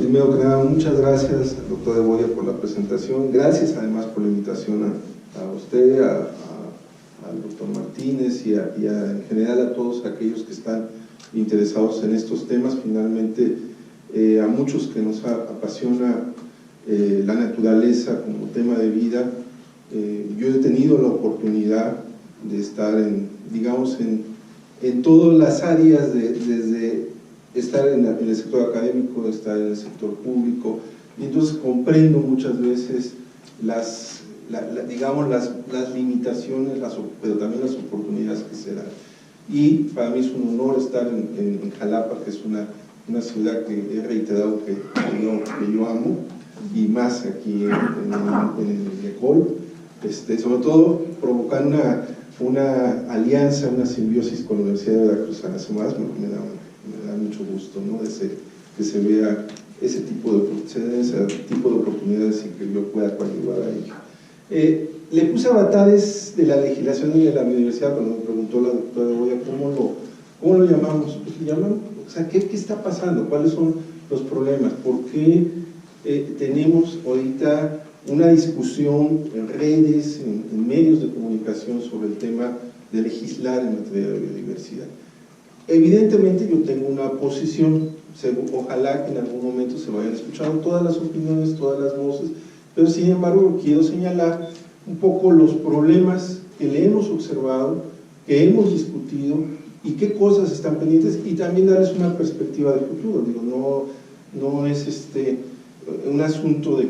primero que nada, muchas gracias, doctor de Boya, por la presentación. Gracias además por la invitación a usted, al doctor Martínez y en general a todos aquellos que están interesados en estos temas. Finalmente, a muchos que nos apasiona la naturaleza como tema de vida, yo he tenido la oportunidad de estar en todas las áreas, desde estar en el sector académico, estar en el sector público, y entonces comprendo muchas veces las limitaciones, pero también las oportunidades que se dan. Y para mí es un honor estar en Jalapa, que es una ciudad que he reiterado que yo amo, y más aquí en el ECOL, sobre todo provocar una alianza, una simbiosis con la Universidad de Veracruz. Me da mucho gusto, ¿no? Que se vea ese tipo de oportunidades y que yo pueda coadyuvar a ello. Le puse avatares de la legislación y de la biodiversidad cuando me preguntó la doctora Boya ¿cómo lo llamamos? Pues le llaman, o sea, ¿qué está pasando? ¿Cuáles son los problemas? ¿Por qué tenemos ahorita una discusión en redes, en medios de comunicación sobre el tema de legislar en materia de biodiversidad? Evidentemente yo tengo una posición, ojalá que en algún momento se vayan escuchando todas las opiniones, todas las voces, pero sin embargo quiero señalar un poco los problemas que le hemos observado, que hemos discutido y qué cosas están pendientes, y también darles una perspectiva de futuro. Digo, no es un asunto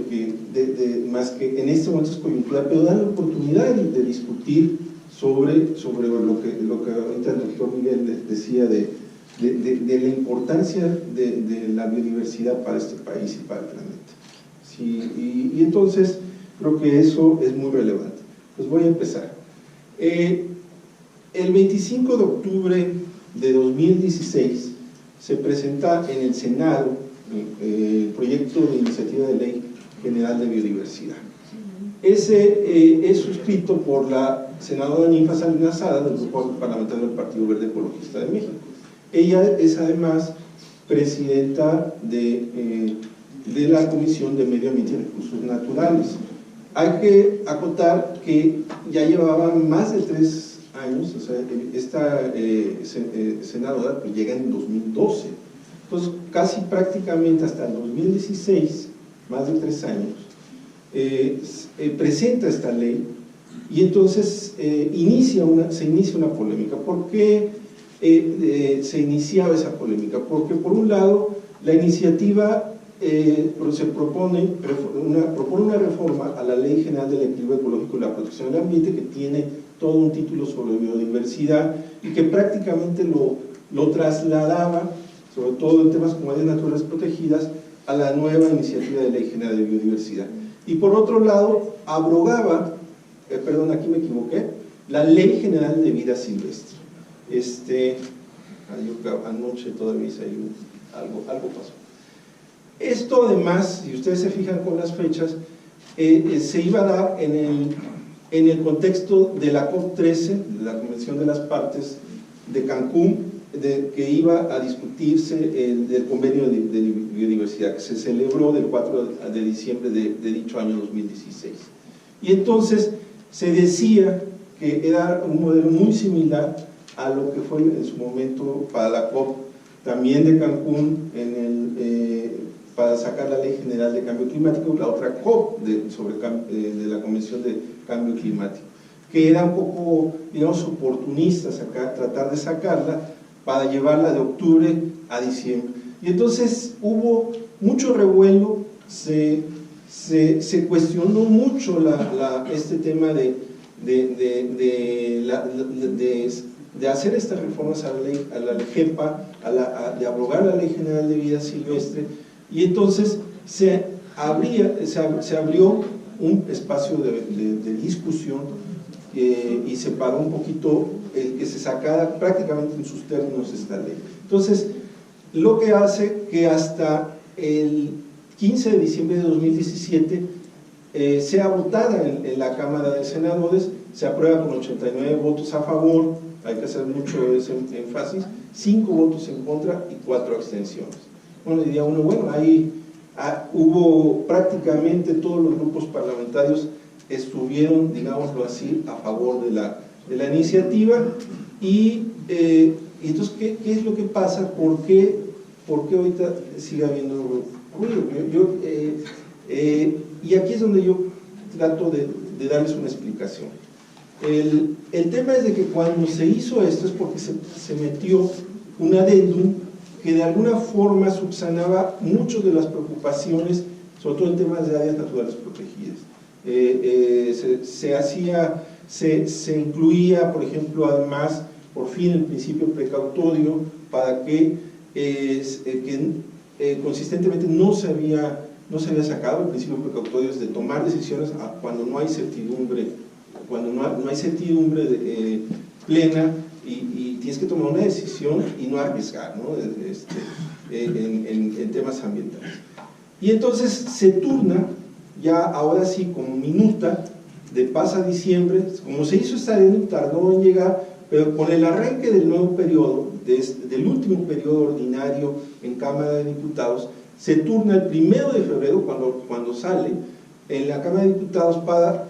más que en este momento es coyuntura, pero dar la oportunidad de discutir sobre lo que ahorita el doctor Miguel decía de la importancia de la biodiversidad para este país y para el planeta. Sí, y entonces creo que eso es muy relevante. Pues voy a empezar. El 25 de octubre de 2016 se presenta en el Senado el proyecto de iniciativa de ley general de biodiversidad. Ese es suscrito por la senadora Ninfa Salinas Sada, del grupo parlamentario del Partido Verde Ecologista de México. Ella es además presidenta de la Comisión de Medio Ambiente y Recursos Naturales. Hay que acotar que ya llevaba más de 3 años, o sea, esta senadora pues llega en 2012, entonces casi prácticamente hasta el 2016, más de 3 años, presenta esta ley, y entonces se inicia una polémica. ¿Por qué se iniciaba esa polémica? Porque por un lado la iniciativa se propone una reforma a la Ley General del Equilibrio Ecológico y la Protección del Ambiente, que tiene todo un título sobre biodiversidad y que prácticamente lo trasladaba, sobre todo en temas como áreas naturales protegidas, a la nueva iniciativa de Ley General de Biodiversidad. Y por otro lado, abrogaba, aquí me equivoqué, la Ley General de Vida Silvestre. Anoche todavía hice algo pasó. Esto además, si ustedes se fijan con las fechas, se iba a dar en el contexto de la COP13, de la Convención de las Partes de Cancún, que iba a discutirse del convenio de biodiversidad, que se celebró del 4 de diciembre de dicho año 2016. Y entonces se decía que era un modelo muy similar a lo que fue en su momento para la COP también de Cancún, para sacar la Ley General de Cambio Climático, la otra COP de la Convención de Cambio Climático, que era un poco, digamos, oportunistas acá, tratar de sacarla para llevarla de octubre a diciembre. Y entonces hubo mucho revuelo, se cuestionó mucho este tema de hacer estas reformas a la LGEPA, de abrogar la Ley General de Vida Silvestre, y entonces se abrió un espacio de discusión y se paró un poquito el que se sacara prácticamente en sus términos esta ley. Entonces, lo que hace que hasta el 15 de diciembre de 2017 sea votada en la Cámara de Senadores, se aprueba con 89 votos a favor, hay que hacer mucho ese énfasis, 5 votos en contra y 4 abstenciones. Bueno, diría uno, bueno, hay hubo prácticamente todos los grupos parlamentarios estuvieron, digámoslo así, a favor de la iniciativa. Y entonces, ¿qué es lo que pasa? ¿Por qué ahorita sigue habiendo ruido? Y aquí es donde yo trato de darles una explicación. El tema es de que cuando se hizo esto es porque se metió un adendum que de alguna forma subsanaba muchas de las preocupaciones, sobre todo en temas de áreas naturales protegidas. Se incluía, por ejemplo, además, por fin el principio precautorio para que consistentemente no se había sacado el principio precautorio de tomar decisiones cuando no hay certidumbre, plena, y tienes que tomar una decisión y no arriesgar, ¿no? En temas ambientales. Y entonces se turna, ya ahora sí como minuta, de pasa diciembre, como se hizo esta ley, tardó en llegar, pero con el arranque del nuevo periodo, del último periodo ordinario en Cámara de Diputados, se turna el 1 de febrero, cuando sale en la Cámara de Diputados, para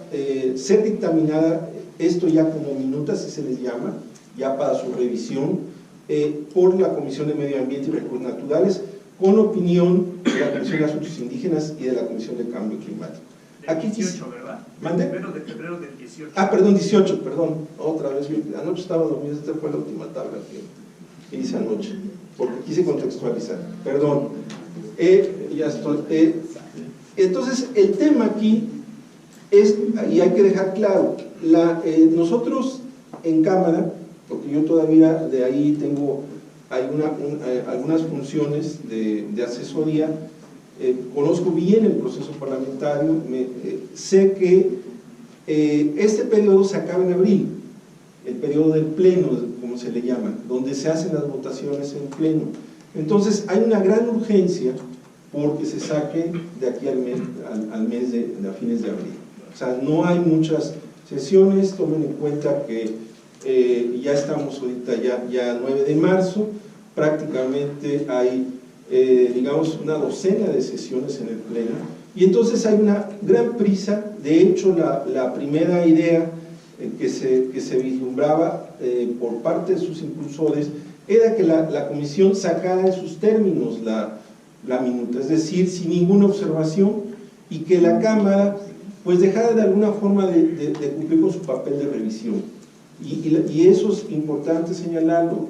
ser dictaminada, esto ya como minuta, así se les llama, ya para su revisión, por la Comisión de Medio Ambiente y Recursos Naturales, con opinión de la Comisión de Asuntos Indígenas y de la Comisión de Cambio Climático. Aquí 18, ¿verdad? ¿Mande? El 1 de febrero del 18. Perdón, 18, perdón. Otra vez, anoche estaba dormido, esta fue la última tabla que hice anoche, porque quise contextualizar. Perdón. Ya estoy. Entonces, el tema aquí es, y hay que dejar claro, nosotros en Cámara, porque yo todavía de ahí tengo algunas funciones de asesoría, conozco bien el proceso parlamentario, sé que este periodo se acaba en abril, el periodo del pleno, como se le llama, donde se hacen las votaciones en pleno. Entonces hay una gran urgencia porque se saque de aquí al mes de fines de abril. O sea, no hay muchas sesiones, tomen en cuenta que ya estamos ahorita ya 9 de marzo, prácticamente hay digamos una docena de sesiones en el pleno, y entonces hay una gran prisa. De hecho, la primera idea que se vislumbraba por parte de sus impulsores era que la comisión sacara en sus términos la minuta, es decir, sin ninguna observación, y que la Cámara pues dejara de alguna forma de cumplir con su papel de revisión. Y eso es importante señalarlo.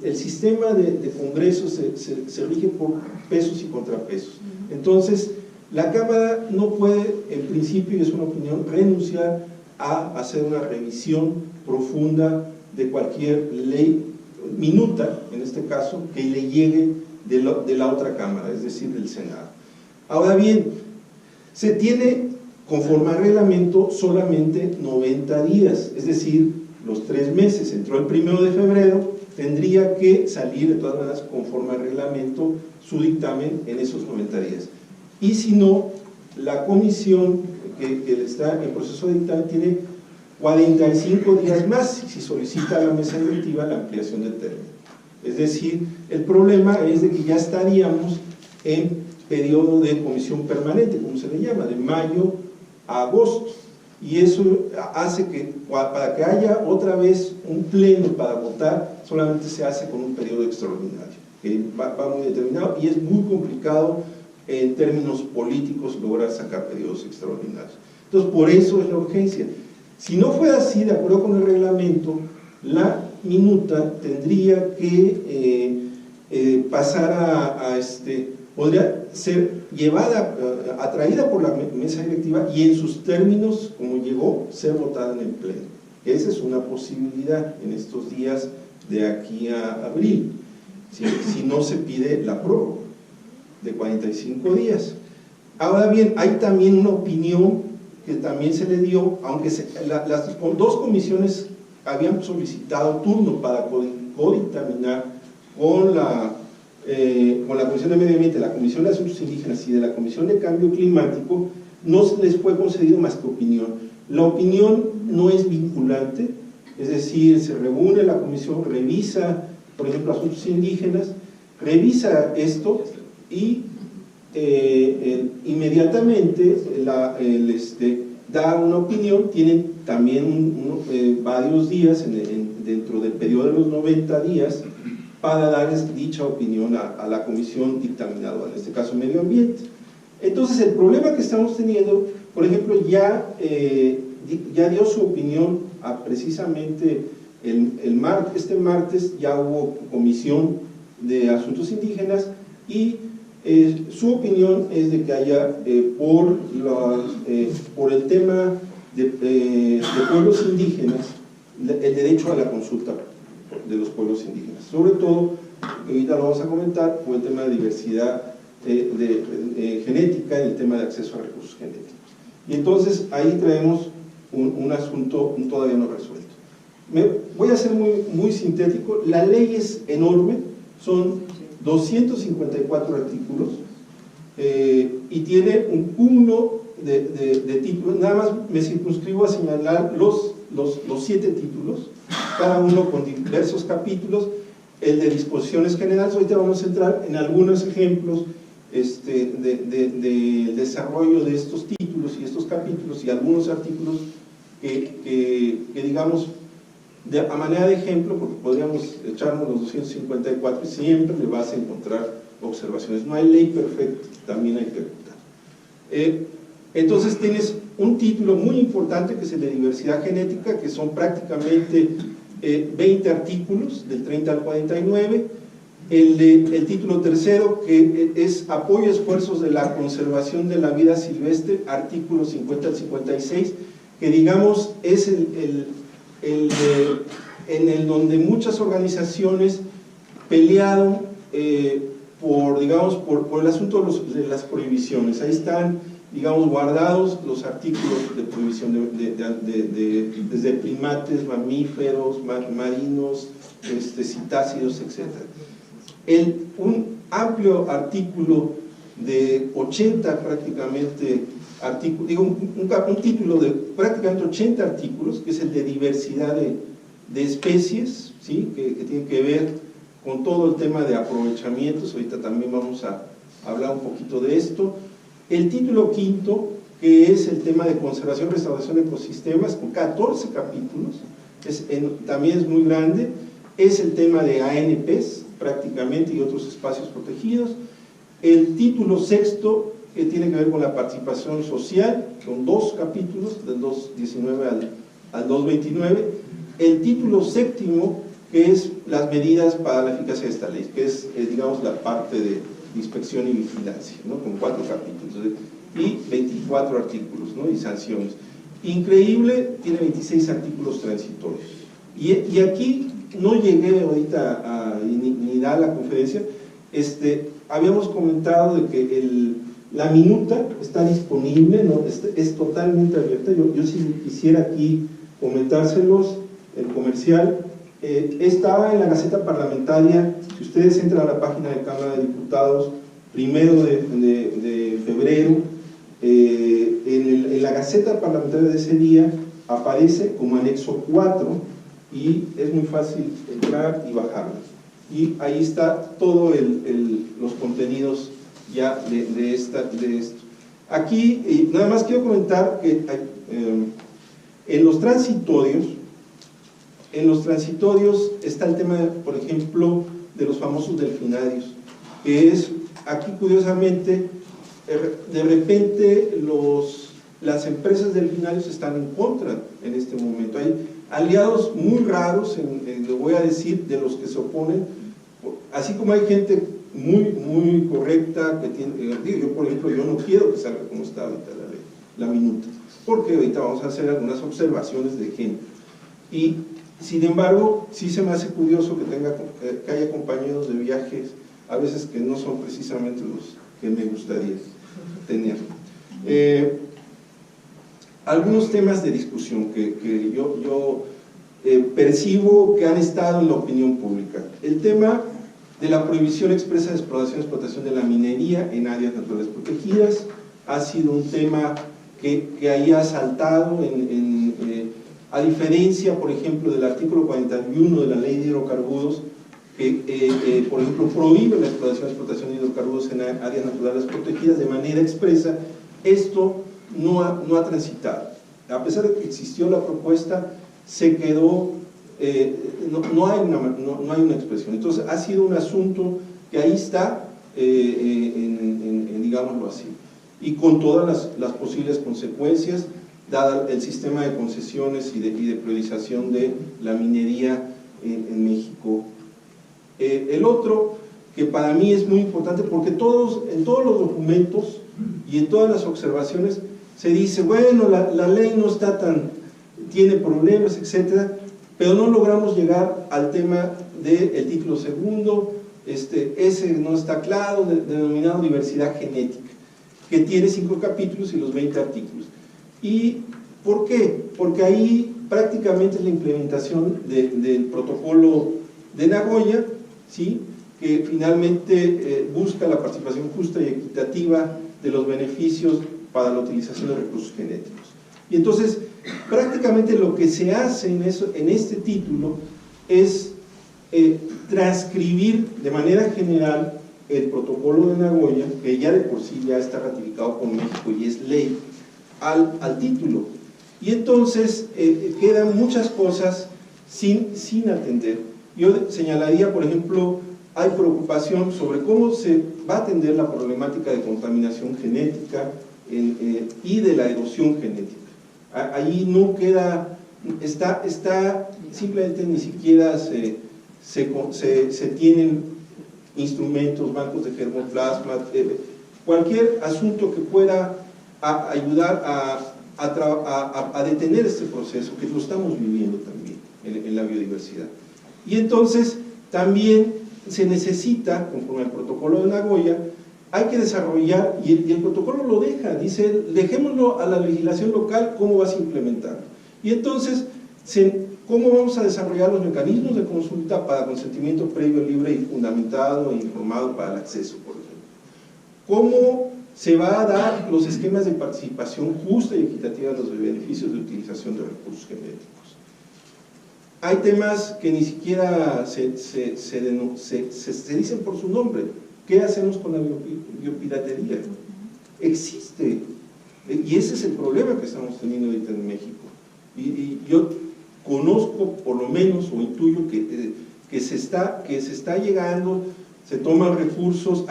El sistema de Congreso se rige por pesos y contrapesos. Entonces, la Cámara no puede, en principio, y es una opinión, renunciar a hacer una revisión profunda de cualquier ley, minuta, en este caso, que le llegue de la otra Cámara, es decir, del Senado. Ahora bien, se tiene, conforme al reglamento, solamente 90 días, es decir, los 3 meses. Entró el 1 de febrero, tendría que salir de todas maneras, conforme al reglamento, su dictamen en esos 90 días. Y si no, la comisión que está en proceso de dictamen tiene 45 días más si solicita a la mesa directiva la ampliación de término. Es decir, el problema es de que ya estaríamos en periodo de comisión permanente, como se le llama, de mayo a agosto, y eso hace que para que haya otra vez un pleno para votar, solamente se hace con un periodo extraordinario, que va muy determinado, y es muy complicado en términos políticos lograr sacar periodos extraordinarios. Entonces, por eso es la urgencia. Si no fuera así, de acuerdo con el reglamento, la minuta tendría que pasar podría ser llevada, atraída por la mesa directiva, y en sus términos, como llegó, ser votada en el pleno. Esa es una posibilidad en estos días de aquí a abril, si no se pide la prórroga de 45 días. Ahora bien, hay también una opinión que también se le dio, aunque las dos comisiones habían solicitado turno para codictaminar con la Comisión de Medio Ambiente, la Comisión de Asuntos Indígenas y de la Comisión de Cambio Climático, no se les fue concedido más que opinión. La opinión no es vinculante, es decir, se reúne la comisión, revisa, por ejemplo, asuntos indígenas, revisa esto y inmediatamente da una opinión. Tienen también varios días dentro del periodo de los 90 días para darles dicha opinión a la comisión dictaminadora, en este caso Medio Ambiente. Entonces el problema que estamos teniendo, por ejemplo, ya dio su opinión precisamente este martes ya hubo comisión de asuntos indígenas, y su opinión es de que haya por el tema de pueblos indígenas el derecho a la consulta de los pueblos indígenas, sobre todo, ahorita lo vamos a comentar, por el tema de diversidad genética y el tema de acceso a recursos genéticos. Y entonces ahí traemos un asunto todavía no resuelto. Voy a ser muy sintético. La ley es enorme, son 254 artículos y tiene un cúmulo de títulos. Nada más me circunscribo a señalar los 7 títulos, cada uno con diversos capítulos. El de disposiciones generales, ahorita vamos a entrar en algunos ejemplos del desarrollo de estos títulos y estos capítulos y algunos artículos que digamos, a manera de ejemplo, porque podríamos echarnos los 254 y siempre le vas a encontrar observaciones. No hay ley perfecta, también hay que ejecutar. Entonces tienes un título muy importante que es el de diversidad genética, que son prácticamente 20 artículos, del 30 al 49. El título tercero, que es apoyo a esfuerzos de la conservación de la vida silvestre, artículos 50 al 56, que digamos es en el donde muchas organizaciones pelearon por el asunto de las prohibiciones. Ahí están, digamos, guardados los artículos de prohibición desde primates, mamíferos, marinos, citácidos, etc. Un amplio artículo de 80 prácticamente artículos, digo, un título de prácticamente 80 artículos, que es el de diversidad de especies, ¿sí? que tiene que ver con todo el tema de aprovechamientos. Ahorita también vamos a hablar un poquito de esto. El título quinto, que es el tema de conservación y restauración de ecosistemas, con 14 capítulos, también es muy grande. Es el tema de ANPs prácticamente y otros espacios protegidos. El título sexto, que tiene que ver con la participación social, con 2 capítulos, del 219 al 229. El título séptimo, que es las medidas para la eficacia de esta ley, que es, digamos, la parte de inspección y vigilancia, ¿no? Con 4 capítulos y 24 artículos, ¿no? Y sanciones. Increíble, tiene 26 artículos transitorios. Y aquí no llegué ahorita ni da la conferencia. Habíamos comentado de que la minuta está disponible, ¿no? Es totalmente abierta. Yo sí quisiera aquí comentárselos, el comercial. Está en la Gaceta Parlamentaria. Si ustedes entran a la página de Cámara de Diputados, 1 de febrero, en la Gaceta Parlamentaria de ese día aparece como anexo 4 y es muy fácil entrar y bajarlo. Y ahí está todo los contenidos ya de esto. Aquí nada más quiero comentar que en los transitorios está el tema, por ejemplo, de los famosos delfinarios, que es, aquí curiosamente, de repente las empresas delfinarios están en contra en este momento. Hay aliados muy raros, lo voy a decir, de los que se oponen, así como hay gente muy correcta que tiene, yo por ejemplo, yo no quiero que salga como está ahorita la minuta, porque ahorita vamos a hacer algunas observaciones de género. Y sin embargo, sí se me hace curioso que haya compañeros de viajes, a veces que no son precisamente los que me gustaría tener. Algunos temas de discusión que yo percibo que han estado en la opinión pública. El tema de la prohibición expresa de exploración y explotación de la minería en áreas naturales protegidas ha sido un tema que ahí ha saltado a diferencia, por ejemplo, del artículo 41 de la Ley de Hidrocarburos, que por ejemplo, prohíbe la explotación de hidrocarburos en áreas naturales protegidas de manera expresa. Esto no ha transitado. A pesar de que existió la propuesta, se quedó, no hay una expresión. Entonces, ha sido un asunto que ahí está, digámoslo así, y con todas las posibles consecuencias, dada el sistema de concesiones y de priorización de la minería en México. El otro, que para mí es muy importante, porque en todos los documentos y en todas las observaciones se dice, bueno, la ley no está tiene problemas, etcétera, pero no logramos llegar al tema del título segundo, ese no está claro, denominado diversidad genética, que tiene 5 capítulos y los 20 artículos. ¿Y por qué? Porque ahí prácticamente es la implementación del protocolo de Nagoya, ¿sí?, que finalmente busca la participación justa y equitativa de los beneficios para la utilización de recursos genéticos. Y entonces, prácticamente lo que se hace en este título es transcribir de manera general el protocolo de Nagoya, que ya de por sí ya está ratificado por México y es ley, al título. Y entonces quedan muchas cosas sin atender. Yo señalaría, por ejemplo, hay preocupación sobre cómo se va a atender la problemática de contaminación genética y de la erosión genética. Ahí no queda, simplemente ni siquiera se tienen instrumentos, bancos de germoplasma, cualquier asunto que pueda ayudar a detener este proceso, que lo estamos viviendo también en la biodiversidad. Y entonces también se necesita, conforme al protocolo de Nagoya, hay que desarrollar, y el protocolo lo deja, dice, dejémoslo a la legislación local, cómo vas a implementar. Y entonces, ¿cómo vamos a desarrollar los mecanismos de consulta para consentimiento previo, libre y fundamentado e informado para el acceso, por ejemplo? ¿Cómo se va a dar los esquemas de participación justa y equitativa de los beneficios de utilización de recursos genéticos? Hay temas que ni siquiera se dicen por su nombre. ¿Qué hacemos con la biopiratería? Existe, y ese es el problema que estamos teniendo ahorita en México. Y yo conozco, por lo menos, o intuyo que se está llegando, se toman recursos,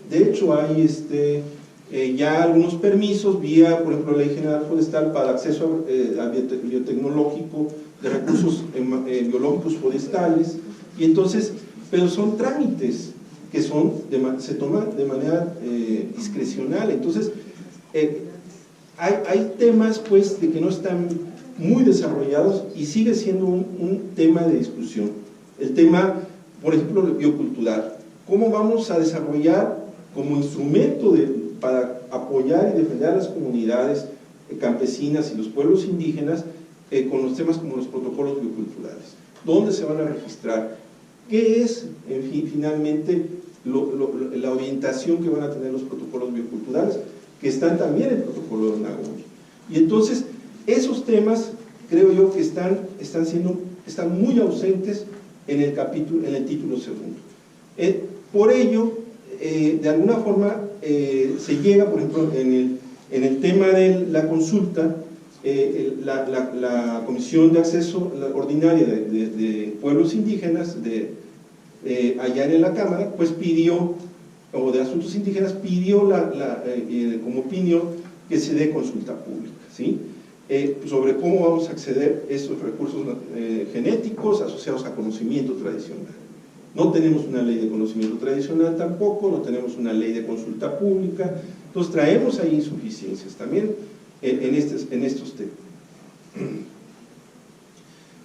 de hecho hay ya algunos permisos vía, por ejemplo, la Ley General Forestal para acceso a biotecnológico de recursos biológicos forestales, y entonces, pero son trámites que se toman de manera discrecional. Entonces, hay temas pues de que no están muy desarrollados y sigue siendo un tema de discusión. El tema, por ejemplo, biocultural. ¿Cómo vamos a desarrollar como instrumento para apoyar y defender a las comunidades campesinas y los pueblos indígenas con los temas como los protocolos bioculturales? ¿Dónde se van a registrar? ¿Qué es, en fin, finalmente, la orientación que van a tener los protocolos bioculturales, que están también en el protocolo de Nagoya? Y entonces, esos temas, creo yo, que están muy ausentes en el título segundo. Por ello, de alguna forma, se llega, por ejemplo, en el tema de la consulta, la Comisión de Acceso Ordinaria de Pueblos Indígenas allá en la Cámara, pues pidió, o de Asuntos Indígenas, pidió como opinión que se dé consulta pública, ¿sí?, sobre cómo vamos a acceder a estos recursos genéticos asociados a conocimiento tradicional. No tenemos una ley de conocimiento tradicional tampoco, no tenemos una ley de consulta pública, entonces traemos ahí insuficiencias también en estos temas.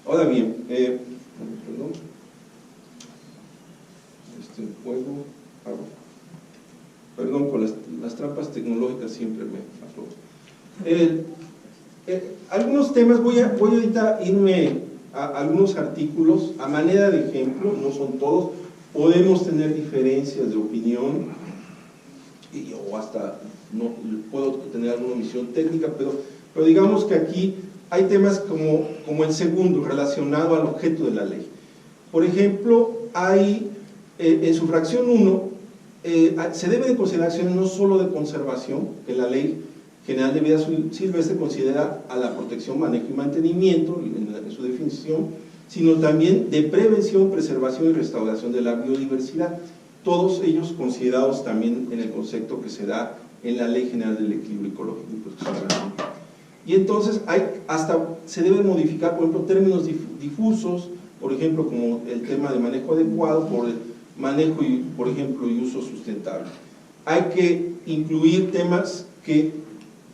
Ahora bien, perdón, con las trampas tecnológicas siempre me aflojo. Algunos temas, voy ahorita a irme a algunos artículos a manera de ejemplo, no son todos, podemos tener diferencias de opinión o hasta no puedo tener alguna omisión técnica, pero digamos que aquí hay temas como el segundo, relacionado al objeto de la ley. Por ejemplo, hay en su fracción 1, se debe de considerar acciones no solo de conservación, que la Ley General de Vida Silvestre considera a la protección, manejo y mantenimiento en su definición, sino también de prevención, preservación y restauración de la biodiversidad, todos ellos considerados también en el concepto que se da en la Ley General del Equilibrio Ecológico. Y entonces hasta se deben modificar, por ejemplo, términos difusos, por ejemplo, como el tema de manejo adecuado, por el manejo, y, por ejemplo, y uso sustentable. Hay que incluir temas que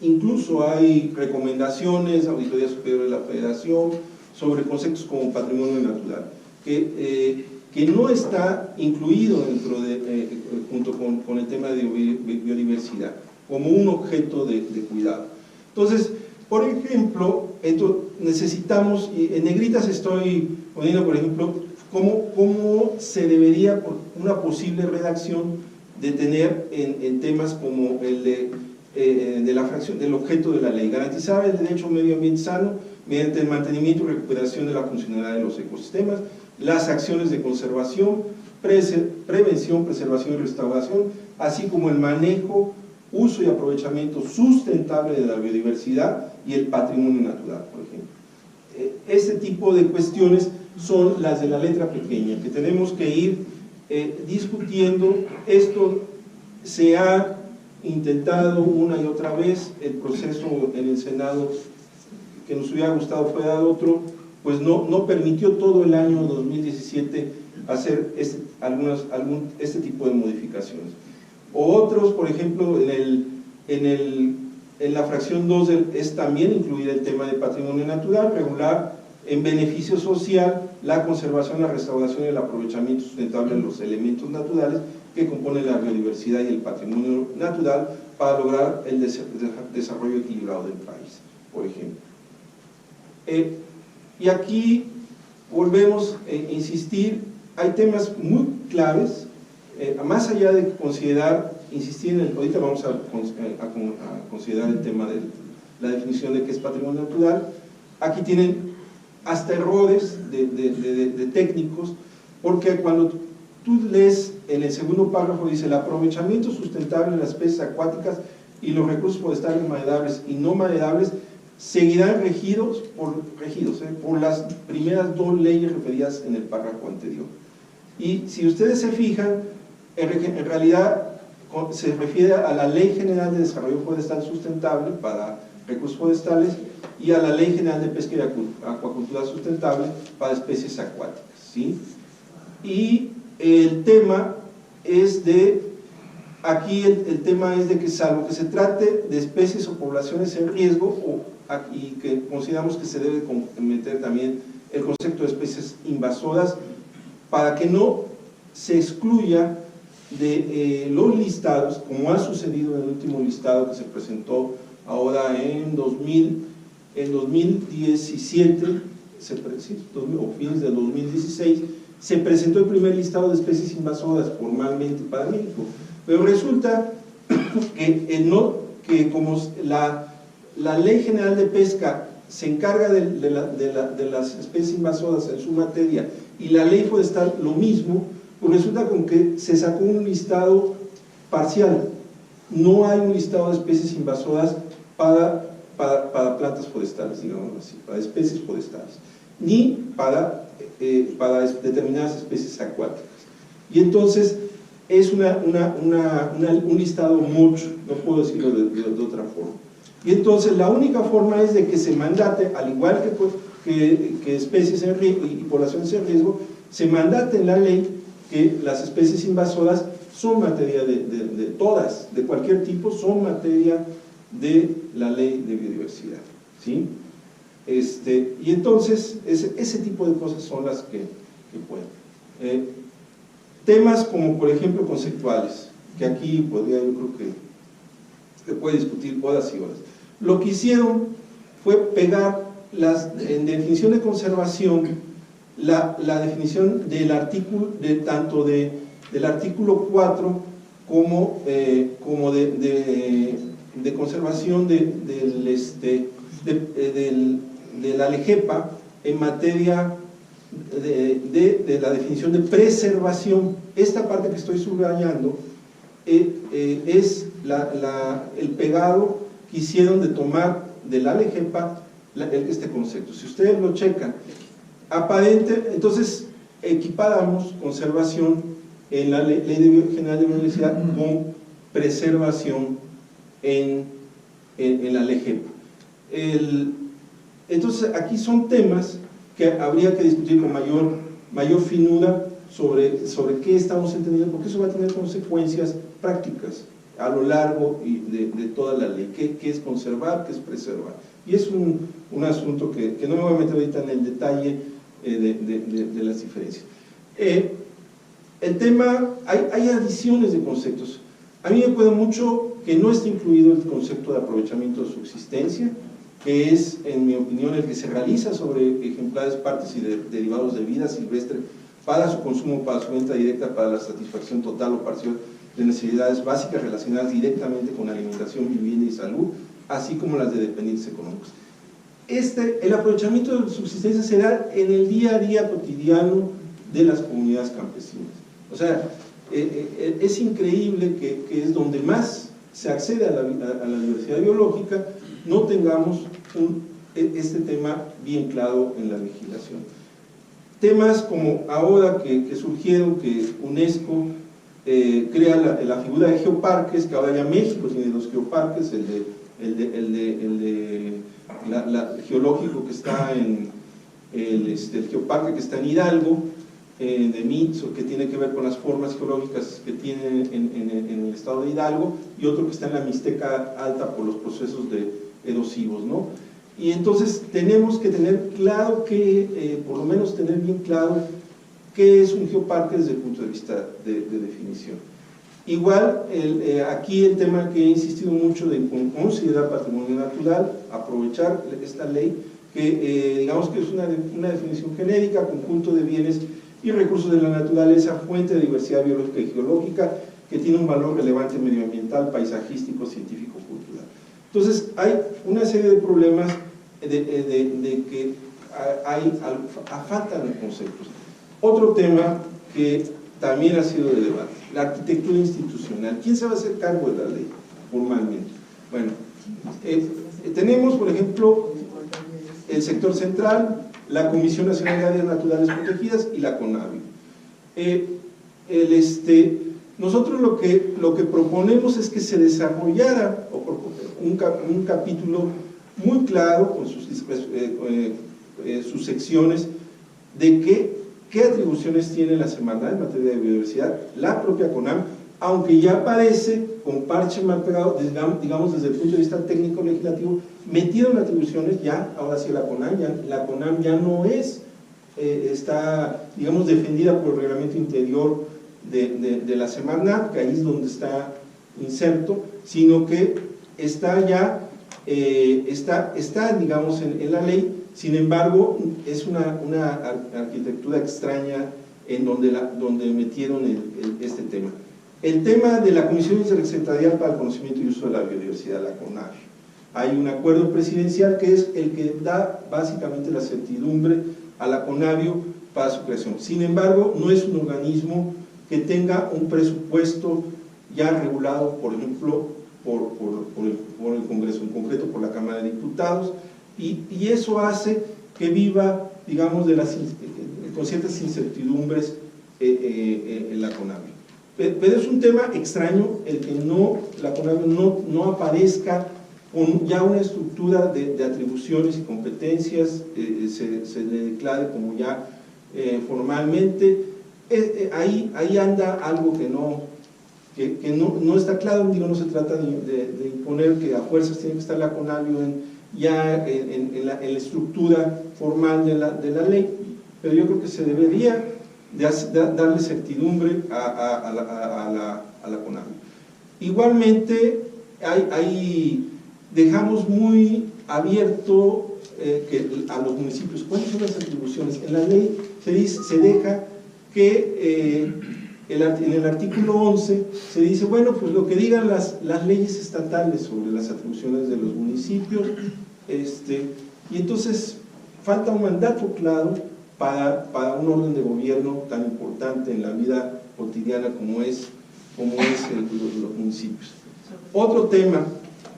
incluso hay recomendaciones, Auditoría Superior de la Federación, sobre conceptos como patrimonio natural, que no está incluido dentro de, junto con el tema de biodiversidad, como un objeto de cuidado. Entonces, por ejemplo, necesitamos, y en negritas estoy poniendo, por ejemplo, cómo se debería, una posible redacción de tener en temas como el de la fracción del objeto de la ley: garantizar el derecho a un medio ambiente sano mediante el mantenimiento y recuperación de la funcionalidad de los ecosistemas, las acciones de conservación, prevención, preservación y restauración, así como el manejo, uso y aprovechamiento sustentable de la biodiversidad y el patrimonio natural, por ejemplo. Este tipo de cuestiones son las de la letra pequeña, que tenemos que ir discutiendo. Esto se ha intentado una y otra vez, el proceso en el Senado, que nos hubiera gustado fuera otro, pues no permitió todo el año 2017 hacer este tipo de modificaciones. O otros, por ejemplo, en la fracción 2 es también incluir el tema de patrimonio natural, regular en beneficio social la conservación, la restauración y el aprovechamiento sustentable de los elementos naturales que componen la biodiversidad y el patrimonio natural para lograr el desarrollo equilibrado del país, por ejemplo. Y aquí volvemos a insistir, hay temas muy claves, más allá de considerar, insistir ahorita vamos a considerar el tema de la definición de qué es patrimonio natural. Aquí tienen hasta errores de técnicos, porque cuando tú lees en el segundo párrafo, dice: el aprovechamiento sustentable de las especies acuáticas y los recursos forestales manejables y no manejables seguirán regidos por las primeras dos leyes referidas en el párrafo anterior. Y si ustedes se fijan, en realidad se refiere a la Ley General de Desarrollo Forestal Sustentable para recursos forestales y a la Ley General de Pesca y Acuacultura Sustentable para especies acuáticas, ¿sí? Y el tema es aquí el tema es de que, salvo que se trate de especies o poblaciones en riesgo, y que consideramos que se debe meter también el concepto de especies invasoras, para que no se excluya de los listados, como ha sucedido en el último listado que se presentó ahora en 2017, o fines del 2016, se presentó el primer listado de especies invasoras formalmente para México, pero resulta que como la Ley General de Pesca se encarga de las especies invasoras en su materia, y la Ley Forestal lo mismo, pues resulta con que se sacó un listado parcial. No hay un listado de especies invasoras para plantas forestales, digamos así, para especies forestales, ni para determinadas especies acuáticas. Y entonces es un listado mucho, no puedo decirlo de otra forma. Y entonces la única forma es de que se mandate, al igual que especies en riesgo y poblaciones en riesgo, se mandate en la ley que las especies invasoras son materia de todas, de cualquier tipo, son materia de la ley de biodiversidad, ¿sí? Y entonces ese tipo de cosas son las que pueden. Temas como, por ejemplo, conceptuales, que aquí yo creo que se puede discutir horas y horas. Lo que hicieron fue pegar en definición de conservación la definición del artículo, tanto del artículo 4 como de conservación de la LEGEPA en materia de la definición de preservación. Esta parte que estoy subrayando es el pegado que hicieron de tomar de la LGEPA este concepto. Si ustedes lo checan, entonces equiparamos conservación en la Ley General de Biodiversidad con preservación en la LGEPA. Entonces aquí son temas que habría que discutir con mayor finura sobre qué estamos entendiendo, porque eso va a tener consecuencias prácticas a lo largo de toda la ley. ¿Qué es conservar? ¿Qué es preservar? Y es un asunto que no me voy a meter ahorita en el detalle de las diferencias. El tema, hay adiciones de conceptos. A mí me puede mucho que no esté incluido el concepto de aprovechamiento de subsistencia, que es, en mi opinión, el que se realiza sobre ejemplares, partes y derivados de vida silvestre para su consumo, para su venta directa, para la satisfacción total o parcial de necesidades básicas relacionadas directamente con alimentación, vivienda y salud, así como las de dependientes económicos. El aprovechamiento de subsistencia se da en el día a día cotidiano de las comunidades campesinas. O sea, es increíble que es donde más se accede a la diversidad biológica, no tengamos este tema bien claro en la legislación. Temas como ahora que surgieron, que UNESCO crea la figura de geoparques, que ahora ya México tiene dos geoparques, el geológico que está el geoparque que está en Hidalgo, de Mitso, que tiene que ver con las formas geológicas que tiene en el estado de Hidalgo, y otro que está en la Mixteca Alta por los procesos erosivos, ¿no? Y entonces tenemos que tener claro por lo menos tener bien claro qué es un geoparque desde el punto de vista de definición. Igual, aquí el tema que he insistido mucho de considerar patrimonio natural, aprovechar esta ley, que digamos que es una definición genérica, conjunto de bienes y recursos de la naturaleza, fuente de diversidad biológica y geológica, que tiene un valor relevante medioambiental, paisajístico, científico, cultural. Entonces, hay una serie de problemas de que faltan conceptos. Otro tema que también ha sido de debate, la arquitectura institucional. ¿Quién se va a hacer cargo de la ley formalmente? Bueno, tenemos, por ejemplo, el sector central, la Comisión Nacional de Áreas Naturales Protegidas y la CONAVI. Nosotros lo que proponemos es que se desarrollara un capítulo muy claro con sus secciones de qué atribuciones tiene la Semarnat en materia de biodiversidad, la propia CONAM, aunque ya aparece con parche mal pegado, digamos desde el punto de vista técnico legislativo, metieron atribuciones ya, ahora sí la CONAM ya no está, digamos, defendida por el reglamento interior de la Semarnat, que ahí es donde está inserto, sino que está ya, está digamos, en la ley. Sin embargo, es una arquitectura extraña en donde metieron este tema. El tema de la Comisión Intersecretarial para el Conocimiento y Uso de la Biodiversidad, la CONABI. Hay un acuerdo presidencial que es el que da básicamente la certidumbre a la CONABI para su creación. Sin embargo, no es un organismo que tenga un presupuesto ya regulado, por ejemplo, por el Congreso, en concreto por la Cámara de Diputados, y eso hace que viva, digamos, con ciertas incertidumbres en la CONABI. Pero es un tema extraño el que la CONABI no aparezca con ya una estructura de atribuciones y competencias, se le declare como ya formalmente. Ahí anda algo que no está claro. Digo, no se trata de imponer que a fuerzas tiene que estar la CONABI en la estructura formal de la ley, pero yo creo que se debería darle certidumbre a la CONABI. Igualmente, dejamos muy abierto a los municipios cuáles son las atribuciones. En la ley se deja que en el artículo 11 se dice, bueno, pues lo que digan las leyes estatales sobre las atribuciones de los municipios, y entonces falta un mandato claro para un orden de gobierno tan importante en la vida cotidiana como es los municipios. Otro tema,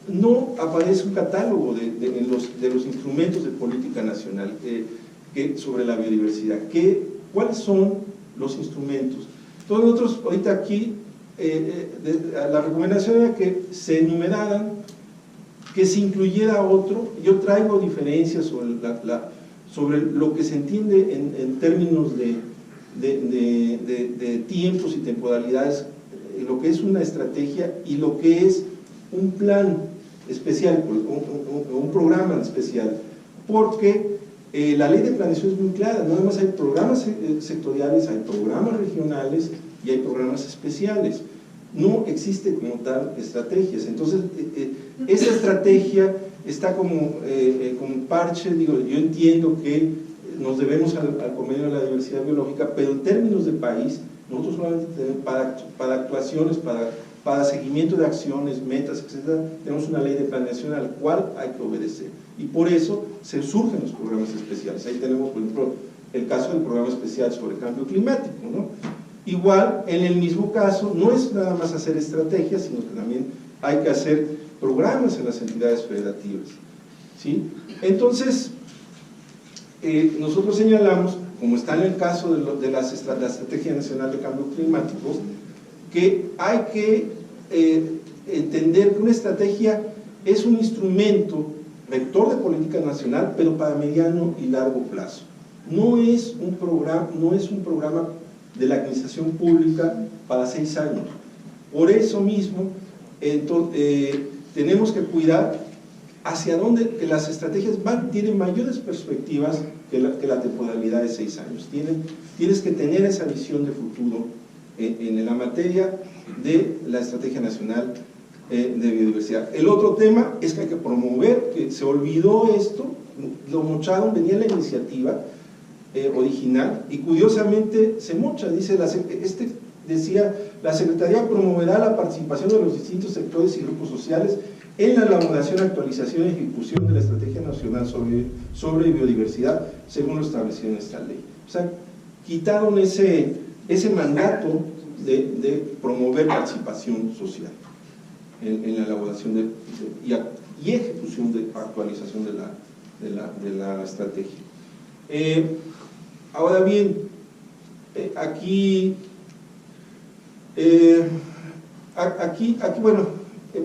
no aparece un catálogo de los instrumentos de política nacional sobre la biodiversidad. ¿Cuáles son los instrumentos? Entonces nosotros ahorita aquí, la recomendación era que se enumeraran, que se incluyera otro. Yo traigo diferencias sobre lo que se entiende en términos de tiempos y temporalidades, lo que es una estrategia y lo que es un plan especial, un programa especial, porque la ley de planeación es muy clara, no además hay programas sectoriales, hay programas regionales y hay programas especiales, no existe como tal estrategias. Entonces esa estrategia está como parche. Digo, yo entiendo que nos debemos al convenio de la diversidad biológica, pero en términos de país, nosotros solamente tenemos para actuaciones, para seguimiento de acciones, metas, etcétera, tenemos una ley de planeación al cual hay que obedecer, y por eso se surgen los programas especiales. Ahí tenemos, por ejemplo, el caso del programa especial sobre cambio climático, ¿no? Igual, en el mismo caso, no es nada más hacer estrategias, sino que también hay que hacer programas en las entidades federativas, ¿sí? Entonces, nosotros señalamos, como está en el caso de la Estrategia Nacional de Cambio Climático, que hay que entender que una estrategia es un instrumento vector de política nacional, pero para mediano y largo plazo. No es un programa de la administración pública para 6 años. Por eso mismo, tenemos que cuidar hacia dónde que las estrategias tienen mayores perspectivas que la temporalidad de 6 años. Tienes que tener esa visión de futuro en la materia de la Estrategia Nacional de Biodiversidad. El otro tema es que hay que promover, que se olvidó esto, lo mocharon, venía la iniciativa original y curiosamente se mocha, decía, la Secretaría promoverá la participación de los distintos sectores y grupos sociales en la elaboración, actualización y ejecución de la Estrategia Nacional sobre Biodiversidad, según lo establecido en esta ley. O sea, quitaron ese mandato de promover participación social en la elaboración y ejecución de actualización de la estrategia. Ahora bien, aquí bueno,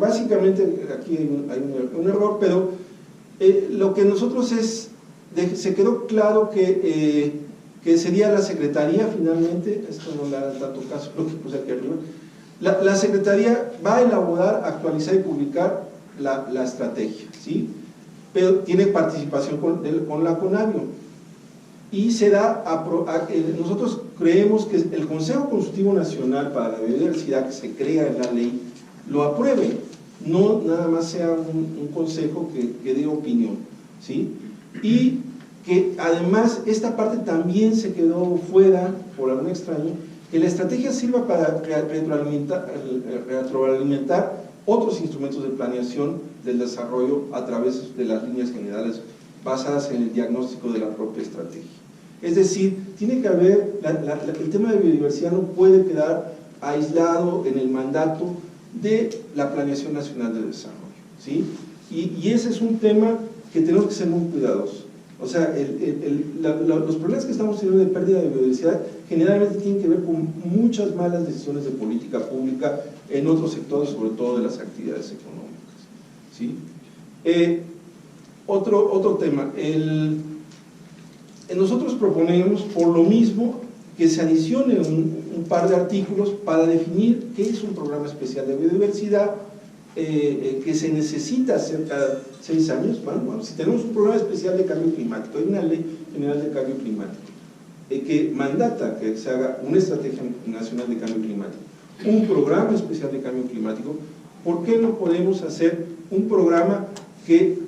básicamente aquí hay un error, pero lo que nosotros se quedó claro que sería la Secretaría finalmente, esto no le da tanto caso lo que puse aquí arriba, la Secretaría va a elaborar, actualizar y publicar la estrategia, ¿sí? Pero tiene participación con la CONABIO. Y nosotros creemos que el Consejo Consultivo Nacional para la Biodiversidad que se crea en la ley lo apruebe, no nada más sea un consejo que dé opinión, ¿sí? Y que además esta parte también se quedó fuera, por algún extraño, que la estrategia sirva para retroalimentar otros instrumentos de planeación del desarrollo a través de las líneas generales basadas en el diagnóstico de la propia estrategia. Es decir, tiene que haber, el tema de biodiversidad no puede quedar aislado en el mandato de la Planeación Nacional de Desarrollo, ¿sí? Y ese es un tema que tenemos que ser muy cuidadosos. O sea, los problemas que estamos teniendo de pérdida de biodiversidad generalmente tienen que ver con muchas malas decisiones de política pública en otros sectores, sobre todo de las actividades económicas, ¿sí? Otro tema, nosotros proponemos por lo mismo que se adicione un par de artículos para definir qué es un programa especial de biodiversidad que se necesita hacer cada 6 años. Bueno, si tenemos un programa especial de cambio climático, hay una ley general de cambio climático que mandata que se haga una estrategia nacional de cambio climático, un programa especial de cambio climático. ¿Por qué no podemos hacer un programa que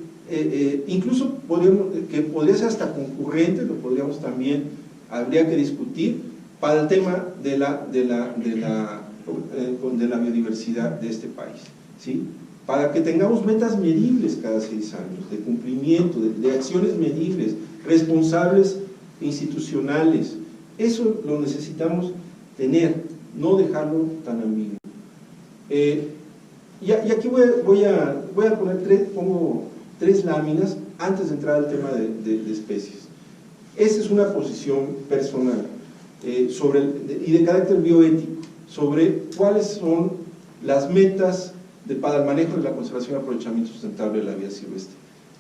incluso podría ser hasta concurrente? Lo podríamos también, habría que discutir para el tema de la biodiversidad de este país, ¿sí? Para que tengamos metas medibles cada 6 años, de cumplimiento, de acciones medibles, responsables institucionales. Eso lo necesitamos tener, no dejarlo tan ambiguo. Y aquí voy a poner pongo tres láminas antes de entrar al tema de especies. Esa es una posición personal y de carácter bioético sobre cuáles son las metas para el manejo de la conservación y aprovechamiento sustentable de la vida silvestre.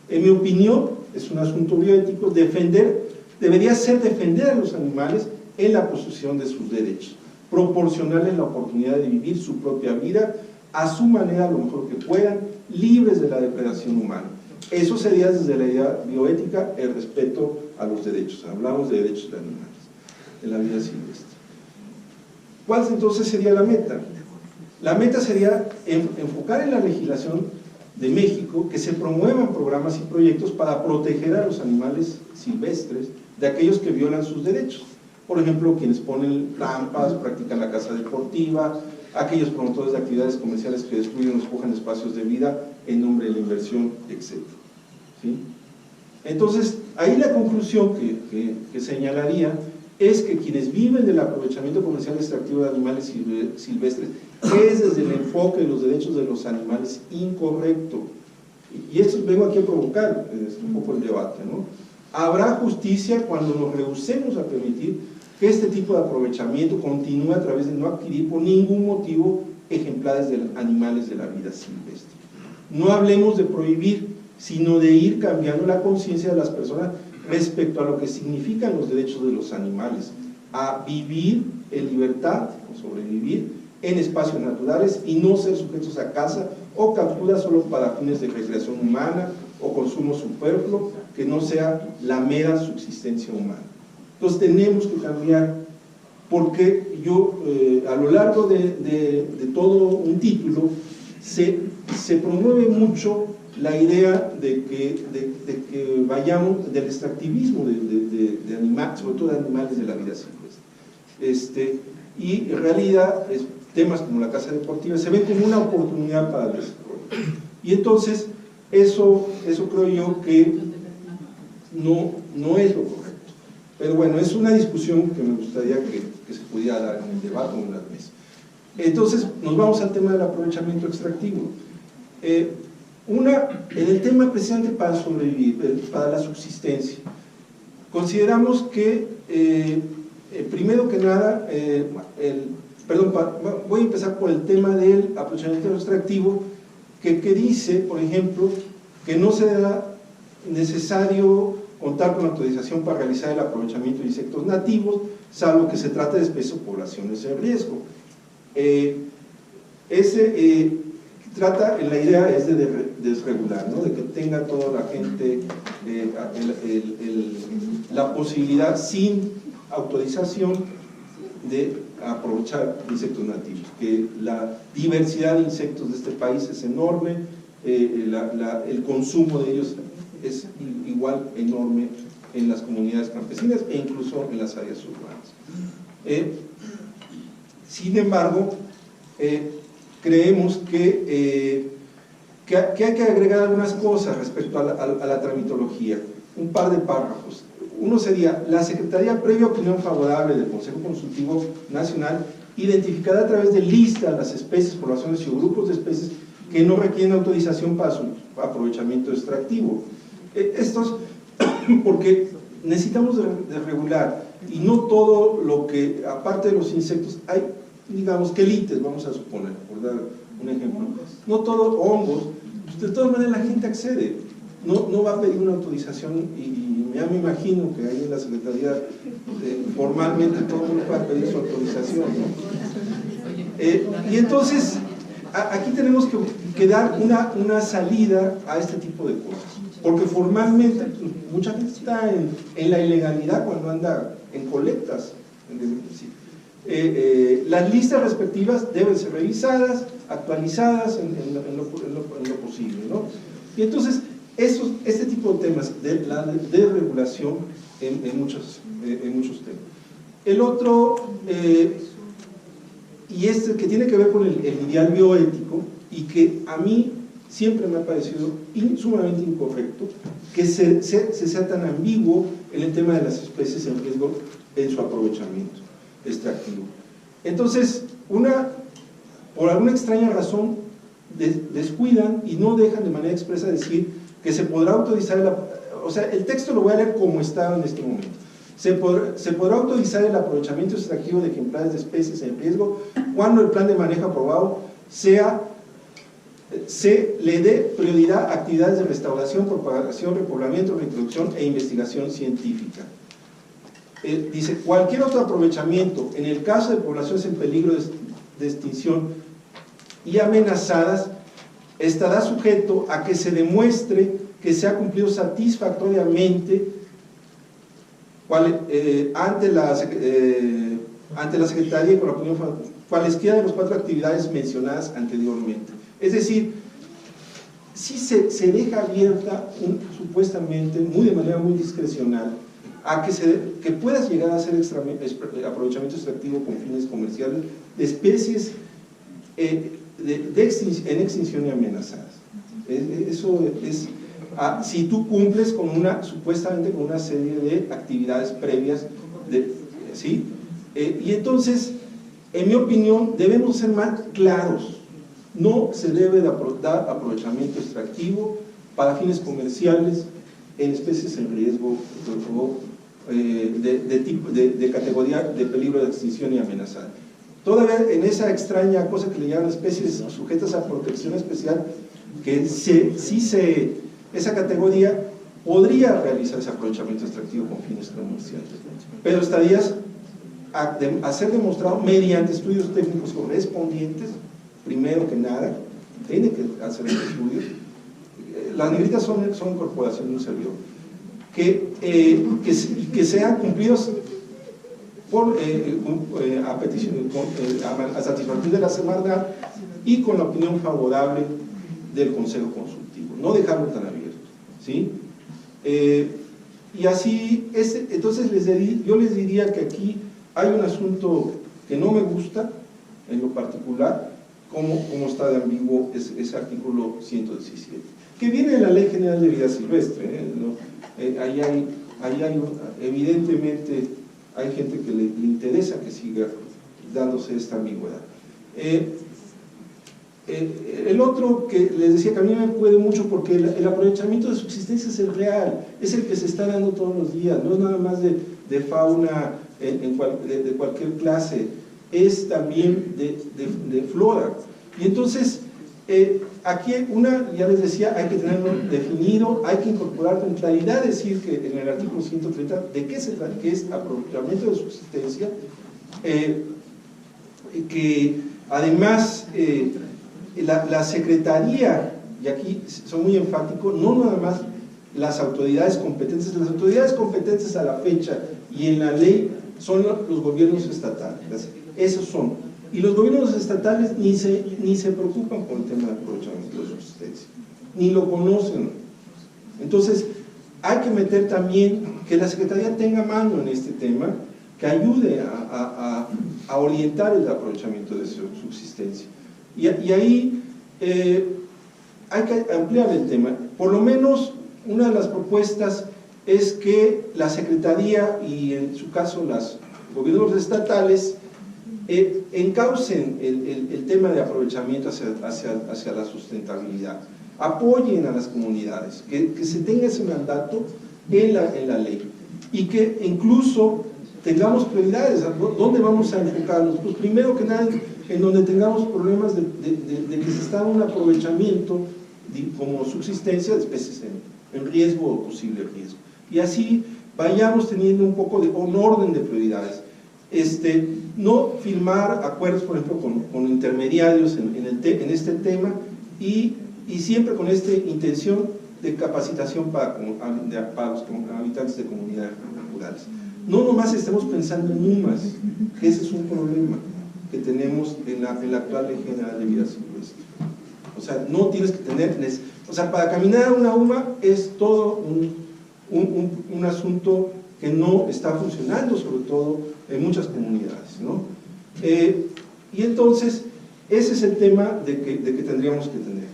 En mi opinión, es un asunto bioético, debería ser defender a los animales en la posesión de sus derechos, proporcionarles la oportunidad de vivir su propia vida a su manera, lo mejor que puedan, libres de la depredación humana. Eso sería desde la idea bioética el respeto a los derechos. Hablamos de derechos de animales, de la vida silvestre. ¿Cuál entonces sería la meta? La meta sería enfocar en la legislación de México que se promuevan programas y proyectos para proteger a los animales silvestres de aquellos que violan sus derechos. Por ejemplo, quienes ponen trampas, practican la caza deportiva, aquellos promotores de actividades comerciales que destruyen o despojan espacios de vida en nombre de la inversión, etc. ¿Sí? Entonces, ahí la conclusión que señalaría es que quienes viven del aprovechamiento comercial extractivo de animales silvestres es desde el enfoque de los derechos de los animales incorrecto. Y esto vengo aquí a provocar un poco el debate, ¿no? Habrá justicia cuando nos rehusemos a permitir que este tipo de aprovechamiento continúe a través de no adquirir por ningún motivo ejemplares de animales de la vida silvestre. No hablemos de prohibir, sino de ir cambiando la conciencia de las personas respecto a lo que significan los derechos de los animales, a vivir en libertad, o sobrevivir en espacios naturales y no ser sujetos a caza o captura solo para fines de recreación humana o consumo superfluo, que no sea la mera subsistencia humana. Entonces tenemos que cambiar, porque yo a lo largo de todo un título se promueve mucho la idea de que vayamos del extractivismo de animales, sobre todo de animales de la vida silvestre. Y en realidad temas como la caza deportiva se ven como una oportunidad para el desarrollo. Y entonces eso creo yo que no es lo correcto. Pero bueno, es una discusión que me gustaría que se pudiera dar en el debate o en las mesas. Entonces nos vamos al tema del aprovechamiento extractivo. En el tema precisamente para sobrevivir, para la subsistencia, consideramos que primero que nada, voy a empezar por el tema del aprovechamiento extractivo, que dice, por ejemplo, que no será necesario contar con autorización para realizar el aprovechamiento de insectos nativos, salvo que se trate de especies o poblaciones en riesgo. La idea es de desregular, ¿no? De que tenga toda la gente la posibilidad sin autorización de aprovechar insectos nativos, que la diversidad de insectos de este país es enorme, el consumo de ellos es igual enorme en las comunidades campesinas e incluso en las áreas urbanas. Sin embargo, creemos que hay que agregar algunas cosas respecto a la tramitología, un par de párrafos. Uno sería: la Secretaría, previa opinión favorable del Consejo Consultivo Nacional, identificará a través de lista las especies, poblaciones o grupos de especies que no requieren autorización para su aprovechamiento extractivo. Estos, porque necesitamos de regular, y no todo lo que, aparte de los insectos, hay, digamos, quelites, vamos a suponer, por dar un ejemplo, no todo, hongos, pues de todas maneras la gente accede, no va a pedir una autorización, y ya me imagino que ahí en la Secretaría formalmente todo el mundo va a pedir su autorización, ¿no? Y entonces aquí tenemos que dar una salida a este tipo de cosas, porque formalmente pues, mucha gente está en la ilegalidad cuando anda en colectas. Las listas respectivas deben ser revisadas, actualizadas en lo posible, ¿no? Y entonces este tipo de temas de la desregulación en muchos temas. El otro, y que tiene que ver con el ideal bioético, y que a mí siempre me ha parecido sumamente incorrecto que se sea tan ambiguo en el tema de las especies en riesgo en su aprovechamiento extractivo. Entonces, por alguna extraña razón, descuidan y no dejan de manera expresa decir que se podrá autorizar, o sea, el texto lo voy a leer como está en este momento. Se podrá autorizar el aprovechamiento extractivo de ejemplares de especies en riesgo cuando el plan de manejo aprobado se le dé prioridad a actividades de restauración, propagación, repoblamiento, reintroducción e investigación científica. Dice, cualquier otro aprovechamiento, en el caso de poblaciones en peligro de extinción y amenazadas, estará sujeto a que se demuestre que se ha cumplido satisfactoriamente ante la Secretaría y con la opinión cualesquiera de las 4 actividades mencionadas anteriormente. Es decir, sí se deja abierta supuestamente, de manera muy discrecional, a que puedas llegar a hacer aprovechamiento extractivo con fines comerciales de especies en extinción y amenazadas. Eso es, si tú cumples supuestamente con una serie de actividades previas, ¿sí? Y entonces, en mi opinión, debemos ser más claros. No se debe dar aprovechamiento extractivo para fines comerciales en especies en riesgo de categoría de peligro de extinción y amenazada. Todavía en esa extraña cosa que le llaman especies sujetas a protección especial, que esa categoría podría realizar ese aprovechamiento extractivo con fines comerciales, pero estarías a ser demostrado mediante estudios técnicos correspondientes. Primero que nada, tiene que hacer el estudio. Las negritas son incorporación de un servidor. Que sean cumplidos a satisfacción de la Semarnat y con la opinión favorable del Consejo Consultivo. No dejarlo tan abierto, ¿sí? Y así, entonces yo les diría que aquí hay un asunto que no me gusta en lo particular, cómo está de ambiguo ese artículo 117, que viene de la Ley General de Vida Silvestre, ¿no? Ahí hay evidentemente hay gente que le interesa que siga dándose esta ambigüedad. El otro que les decía que a mí me puede mucho porque el aprovechamiento de subsistencia es el real, es el que se está dando todos los días, no es nada más de fauna de cualquier clase, es también de flora. Y entonces, aquí ya les decía, hay que tenerlo definido, hay que incorporar con claridad, decir que en el artículo 130, de qué se trata, que es aprovechamiento de subsistencia, que además la Secretaría, y aquí son muy enfáticos, no nada más las autoridades competentes a la fecha y en la ley son los gobiernos estatales, esos son, y los gobiernos estatales ni se preocupan por el tema de aprovechamiento de subsistencia, ni lo conocen. Entonces hay que meter también que la Secretaría tenga mano en este tema, que ayude a orientar el aprovechamiento de subsistencia, y ahí hay que ampliar el tema. Por lo menos una de las propuestas es que la Secretaría y en su caso los gobiernos estatales encaucen el tema de aprovechamiento hacia la sustentabilidad, apoyen a las comunidades, que se tenga ese mandato en la ley y que incluso tengamos prioridades. ¿Dónde vamos a enfocarnos? Pues primero que nada en donde tengamos problemas de que se está en un aprovechamiento como subsistencia de especies en riesgo o posible riesgo, y así vayamos teniendo un poco de un orden de prioridades. No firmar acuerdos, por ejemplo, con intermediarios en este tema y siempre con esta intención de capacitación para los habitantes de comunidades rurales. No nomás estemos pensando en UMAS, que ese es un problema que tenemos en la actual Ley General de Vida Silvestre. O sea, no tienes que tener, o sea, para caminar una UMA es todo un asunto que no está funcionando, sobre todo en muchas comunidades, ¿no? Y entonces, ese es el tema de que tendríamos que tener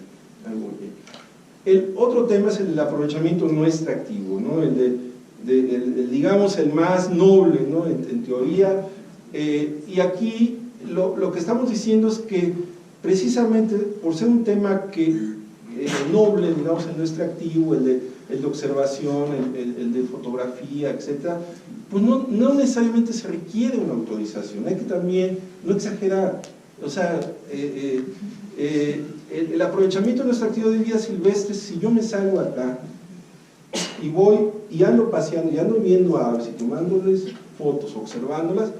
algo bien. El otro tema es el aprovechamiento no extractivo, ¿no? Digamos, el más noble, ¿no? En teoría, y aquí lo que estamos diciendo es que precisamente por ser un tema que noble, digamos, el no extractivo, el de observación, el de fotografía, etcétera, pues no necesariamente se requiere una autorización. Hay que también no exagerar. O sea, el aprovechamiento no extractivo de vida silvestre, si yo me salgo acá y voy y ando paseando y ando viendo aves y tomándoles fotos, observándolas,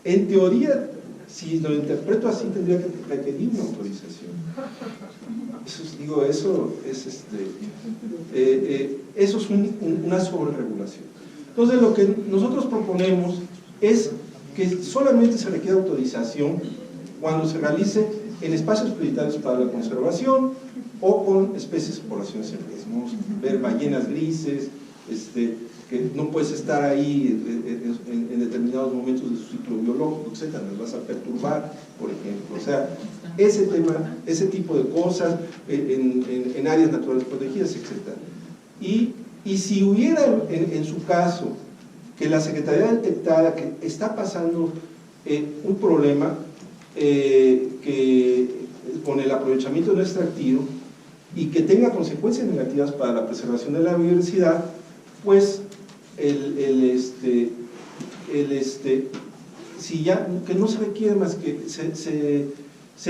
en teoría, si lo interpreto así, tendría que requerir una autorización. Eso es una sobreregulación. Entonces, lo que nosotros proponemos es que solamente se requiere autorización cuando se realice en espacios prioritarios para la conservación o con especies o poblaciones en riesgo. Ver ballenas grises, que no puedes estar ahí en determinados momentos de su ciclo biológico, etcétera, las vas a perturbar, por ejemplo. O sea, ese tema, ese tipo de cosas en áreas naturales protegidas, etcétera. Y si hubiera en su caso que la Secretaría detectara que está pasando un problema con el aprovechamiento no extractivo y que tenga consecuencias negativas para la preservación de la biodiversidad, pues si ya, que no se requiere más que se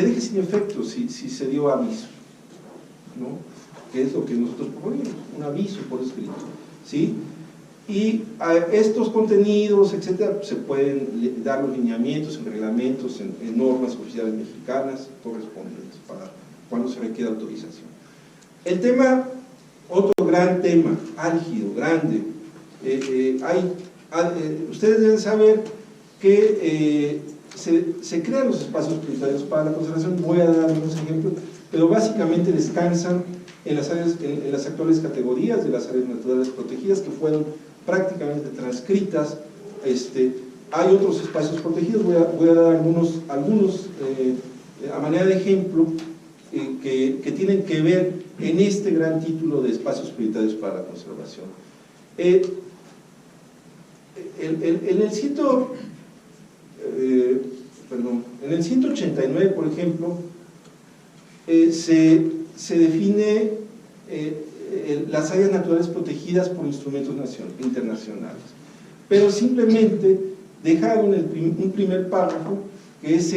deje sin efecto si se dio aviso, ¿no? Que es lo que nosotros proponemos, un aviso por escrito, ¿sí? Y a estos contenidos, etcétera, se pueden dar los lineamientos en reglamentos, en normas oficiales mexicanas correspondientes para cuando se requiera autorización. El tema, otro gran tema, álgido, grande, ustedes deben saber que se crean los espacios prioritarios para la conservación. Voy a dar unos ejemplos, pero básicamente descansan en las actuales categorías de las áreas naturales protegidas que fueron prácticamente transcritas. Hay otros espacios protegidos, voy a dar algunos a manera de ejemplo que tienen que ver en este gran título de espacios prioritarios para la conservación. En el 189, por ejemplo, se define las áreas naturales protegidas por instrumentos internacionales, pero simplemente dejaron un primer párrafo, que es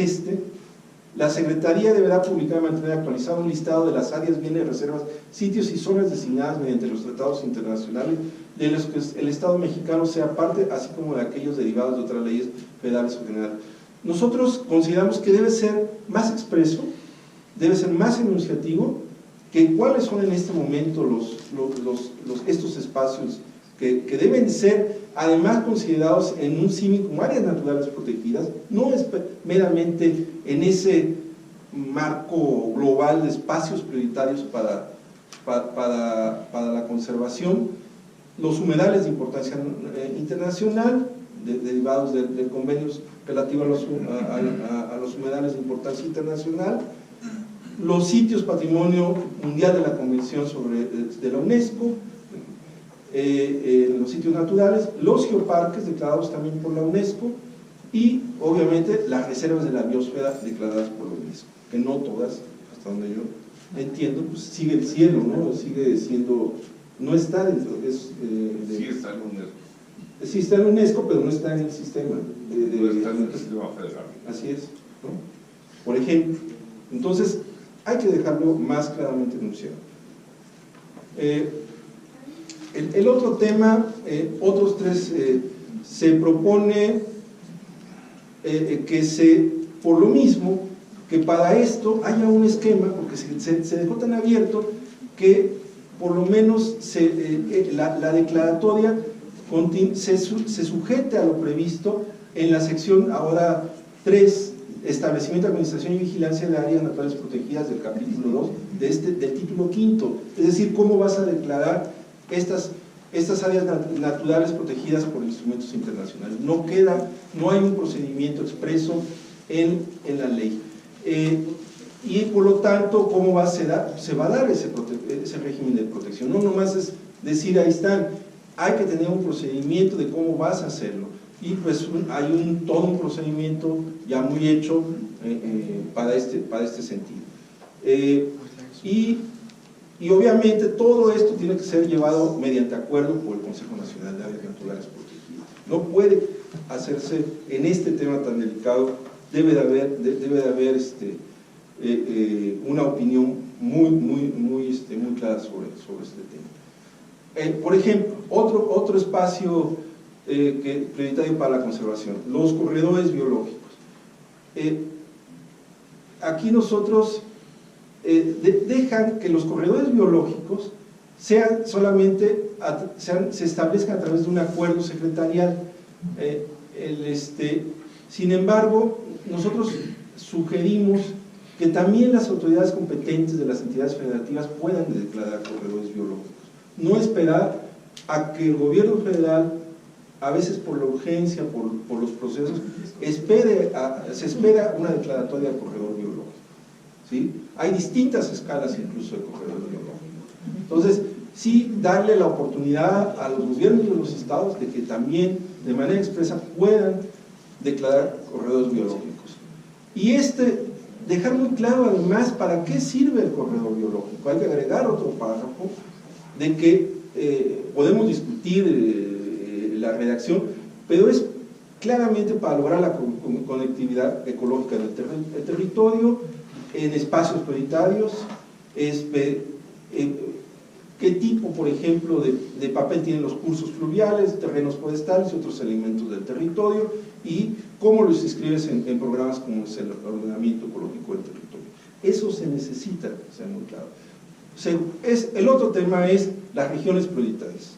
la Secretaría deberá publicar y mantener actualizado un listado de las áreas, bienes, reservas, sitios y zonas designadas mediante los tratados internacionales de los que el Estado mexicano sea parte, así como de aquellos derivados de otras leyes federales o generales. Nosotros consideramos que debe ser más expreso, debe ser más enunciativo, que cuáles son en este momento estos espacios que deben ser además considerados en un símil como áreas naturales protegidas, no es meramente en ese marco global de espacios prioritarios para la conservación. Los humedales de importancia internacional, derivados de convenios relativos a los humedales de importancia internacional, los sitios patrimonio mundial de la Convención de la UNESCO, los sitios naturales, los geoparques declarados también por la UNESCO y obviamente las reservas de la biosfera declaradas por la UNESCO, que no todas, hasta donde yo entiendo, pues sigue el cielo, ¿no? Sigue siendo, no está dentro, sí está en UNESCO. Sí está en UNESCO, pero no está en el sistema. No está en el sistema federal. Así es, ¿no? Por ejemplo, entonces hay que dejarlo más claramente enunciado. El otro tema, otros tres, se propone por lo mismo, que para esto haya un esquema, porque se dejó tan abierto que por lo menos la declaratoria se sujete a lo previsto en la sección ahora 3, establecimiento, administración y vigilancia de áreas naturales protegidas, del capítulo 2 del título 5, es decir, cómo vas a declarar estas áreas naturales protegidas por instrumentos internacionales. No hay un procedimiento expreso en la ley. y por lo tanto, ¿cómo se va a dar ese régimen de protección? No nomás es decir, ahí están, hay que tener un procedimiento de cómo vas a hacerlo, y pues hay todo un procedimiento ya muy hecho para este sentido. Y obviamente todo esto tiene que ser llevado mediante acuerdo por el Consejo Nacional de Áreas Naturales Protegidas. No puede hacerse en este tema tan delicado, debe de haber una opinión muy clara sobre este tema. Por ejemplo, otro espacio prioritario para la conservación, los corredores biológicos. Aquí nosotros dejan que los corredores biológicos se establezcan a través de un acuerdo secretarial. Sin embargo, nosotros sugerimos que también las autoridades competentes de las entidades federativas puedan declarar corredores biológicos. No esperar a que el gobierno federal, a veces por la urgencia, por los procesos, se espera una declaratoria de corredor biológico, ¿sí? Hay distintas escalas incluso de corredor biológico. Entonces, sí darle la oportunidad a los gobiernos de los estados de que también de manera expresa puedan declarar corredores biológicos. Y dejar muy claro además para qué sirve el corredor biológico. Hay que agregar otro párrafo de que podemos discutir la redacción, pero es claramente para lograr la conectividad ecológica del territorio, en espacios prioritarios, qué tipo, por ejemplo, de papel tienen los cursos fluviales, terrenos forestales y otros elementos del territorio, y cómo los inscribes en programas como es el ordenamiento ecológico del territorio. Eso se necesita, sea muy claro. El otro tema es las regiones prioritarias,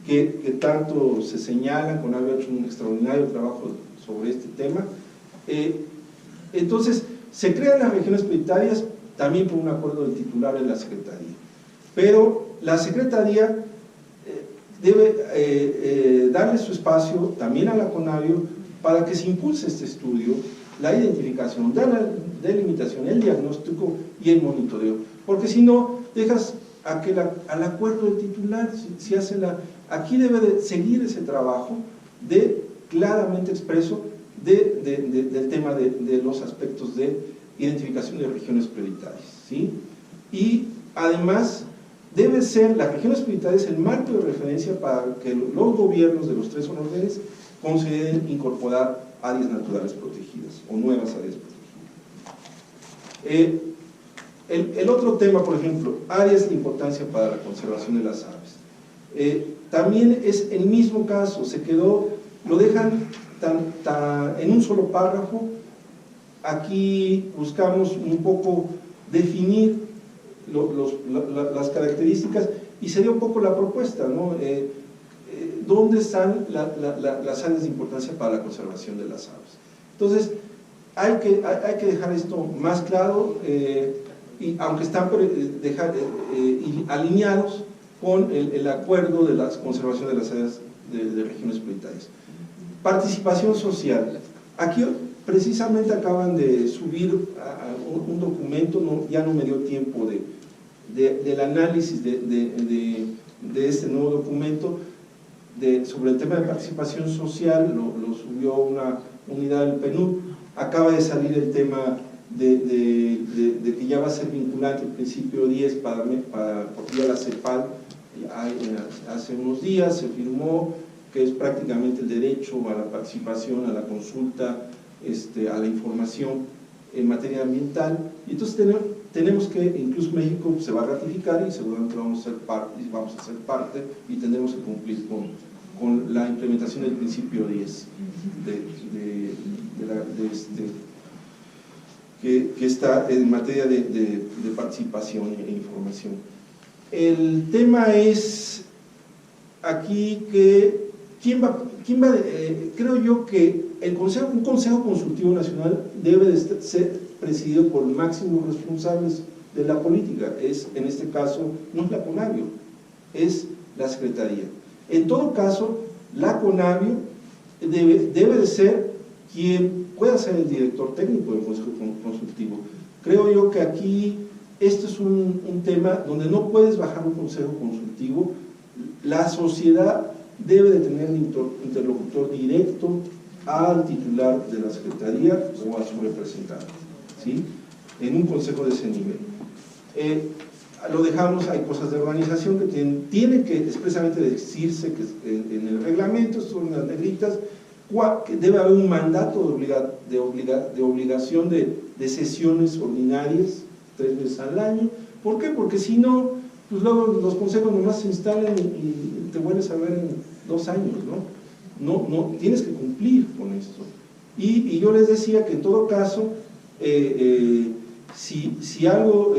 que tanto se señalan. CONAVIO ha hecho un extraordinario trabajo sobre este tema. Entonces, se crean las regiones prioritarias también por un acuerdo del titular de la Secretaría, pero la Secretaría debe darle su espacio también a la CONAVIO para que se impulse este estudio, la identificación, la delimitación, el diagnóstico y el monitoreo, porque si no, dejas al acuerdo del titular. Aquí debe de seguir ese trabajo claramente expreso del tema de los aspectos de identificación de regiones prioritarias, ¿sí? Y además debe ser las regiones prioritarias el marco de referencia para que los gobiernos de los tres órdenes consideren incorporar áreas naturales protegidas o nuevas áreas protegidas. El otro tema, por ejemplo, áreas de importancia para la conservación de las aves. También es el mismo caso, lo dejan en un solo párrafo. Aquí buscamos un poco definir las características, y sería un poco la propuesta, ¿no? ¿Dónde están las áreas de importancia para la conservación de las aves? Entonces, hay que dejar esto más claro, y aunque están alineados con el acuerdo de la conservación de las áreas de regiones prioritarias. Participación social. Aquí precisamente acaban de subir un documento, ya no me dio tiempo del análisis de este nuevo documento sobre el tema de participación social. Lo subió una unidad del PNUD. Acaba de salir el tema de que ya va a ser vinculante el principio 10 porque ya la CEPAL hace unos días se firmó, que es prácticamente el derecho a la participación, a la consulta, a la información en materia ambiental. Y entonces tenemos que, incluso México se va a ratificar y seguramente vamos a ser parte y tendremos que cumplir con la implementación del principio 10 que está en materia de participación e información. El tema es aquí que creo yo que un Consejo Consultivo Nacional debe de ser presidido por máximos responsables de la política. En este caso no es la CONAVIO, es la Secretaría. En todo caso, la CONAVIO debe de ser quien pueda ser el director técnico del Consejo Consultivo. Creo yo que aquí esto es un tema donde no puedes bajar un consejo consultivo. La sociedad debe de tener un interlocutor directo al titular de la Secretaría o a su representante, ¿sí?, en un consejo de ese nivel. Lo dejamos, hay cosas de organización que tienen que expresamente decirse que en el reglamento, son las negritas, que debe haber un mandato de obligación de sesiones ordinarias 3 veces al año. ¿Por qué? Porque si no, pues luego los consejos nomás se instalan y te vuelves a ver en 2 años, ¿no? No, tienes que cumplir con esto. Y yo les decía que en todo caso, si algo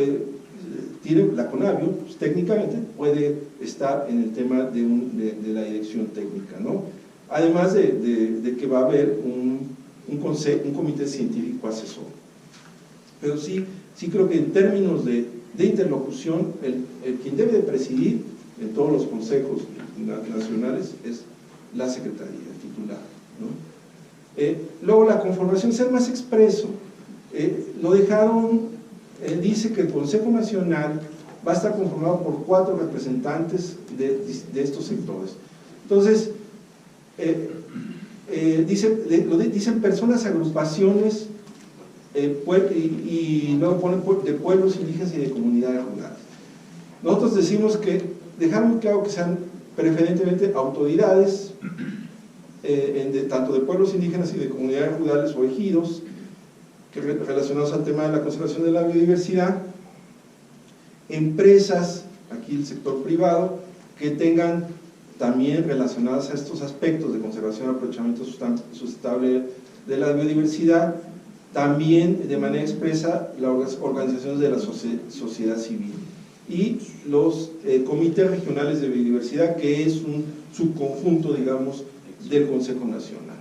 tiene la CONABIO, pues técnicamente puede estar en el tema de la dirección técnica, ¿no? Además de que va a haber un comité científico asesor. Pero sí creo que en términos de interlocución, quien debe de presidir en todos los consejos nacionales es la Secretaría, el titular, ¿no? Luego la conformación, ser más expreso. Lo dejaron, dice que el Consejo Nacional va a estar conformado por 4 representantes de estos sectores. Entonces, dicen personas, agrupaciones, y luego ponen de pueblos indígenas y de comunidades rurales. Nosotros decimos que dejar muy claro que sean preferentemente autoridades, tanto de pueblos indígenas y de comunidades rurales o ejidos, relacionados al tema de la conservación de la biodiversidad, empresas, aquí el sector privado, que tengan también relacionadas a estos aspectos de conservación y aprovechamiento sustentable de la biodiversidad, también de manera expresa las organizaciones de la sociedad civil y los comités regionales de biodiversidad, que es un subconjunto, digamos, del Consejo Nacional.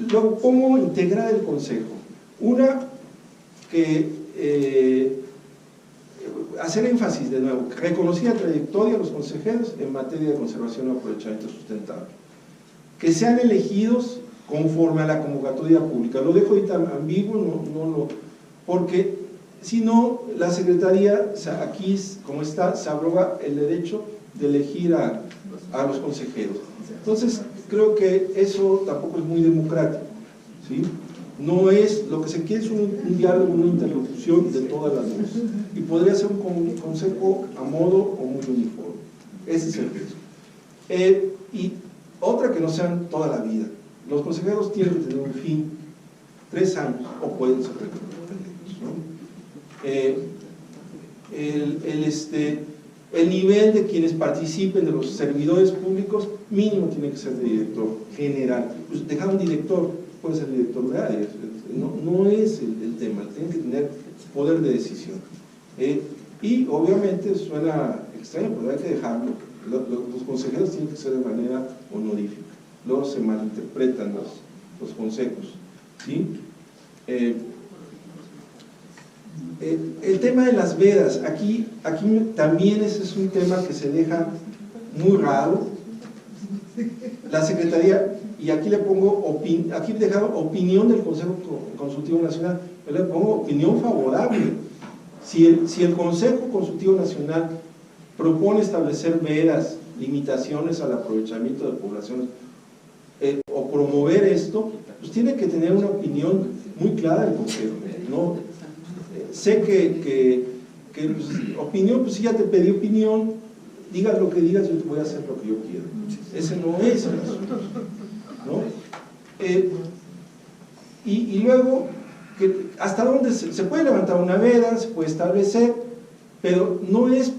Luego, ¿cómo integrar el Consejo? Una, hacer énfasis de nuevo, reconocida trayectoria de los consejeros en materia de conservación y aprovechamiento sustentable, que sean elegidos conforme a la convocatoria pública. Lo dejo ahorita ambiguo, porque si no, la Secretaría, aquí como está, se abroga el derecho de elegir a los consejeros. Entonces, creo que eso tampoco es muy democrático, ¿sí? No es, lo que se quiere es un diálogo, una interlocución de todas las voces, y podría ser un consejo a modo o muy uniforme. Ese es el riesgo. Y otra, que no sean toda la vida. Los consejeros tienen que tener un fin, 3 años, o pueden ser perpetuos, ¿no? El nivel de quienes participen, de los servidores públicos, mínimo tiene que ser de director general. Pues dejar un director, puede ser director de área, no es el tema, tienen que tener poder de decisión. Y obviamente suena extraño, pero hay que dejarlo. Los consejeros tienen que ser de manera honorífica, luego se malinterpretan los consejos, ¿sí? El tema de las vedas, aquí también ese es un tema que se deja muy raro. La Secretaría, y aquí le pongo, aquí he dejado opinión del Consejo Consultivo Nacional, yo le pongo opinión favorable. Si el Consejo Consultivo Nacional propone establecer vedas, limitaciones al aprovechamiento de poblaciones, o promover esto, pues tiene que tener una opinión muy clara del Consejo, ¿no? Sé que pues, opinión, pues si ya te pedí opinión, digas lo que digas, yo te voy a hacer lo que yo quiero. Ese no es el asunto, ¿no? Y luego, hasta dónde se puede levantar una veda, se puede establecer, pero no es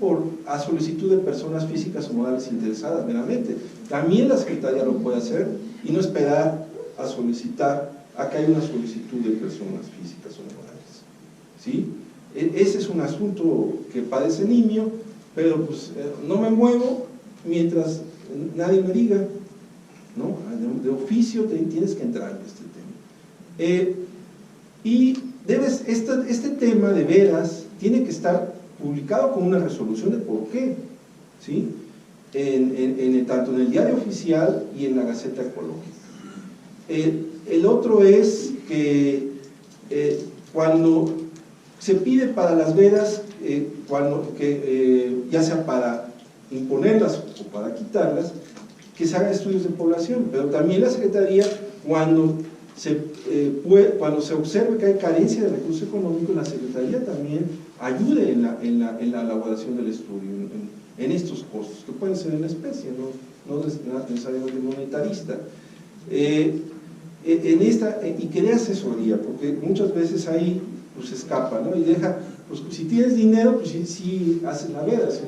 a solicitud de personas físicas o morales interesadas meramente. También la Secretaría lo puede hacer y no esperar a solicitar a que haya una solicitud de personas físicas o morales, ¿sí? Ese es un asunto que padece nimio, pero pues no me muevo mientras nadie me diga, ¿no? De oficio tienes que entrar en este tema. Y este tema de veras tiene que estar publicado con una resolución de por qué, ¿sí? Tanto en el diario oficial y en la Gaceta Ecológica. El otro es que cuando se pide para las vedas, ya sea para imponerlas o para quitarlas, que se hagan estudios de población, pero también la Secretaría, cuando se observe que hay carencia de recursos económicos, la Secretaría también ayude en la elaboración del estudio, en estos costos, que pueden ser en especie, no necesariamente monetarista. Y que dé asesoría, porque muchas veces ahí pues escapa, ¿no? Y deja, pues si tienes dinero, pues sí haces la veda, si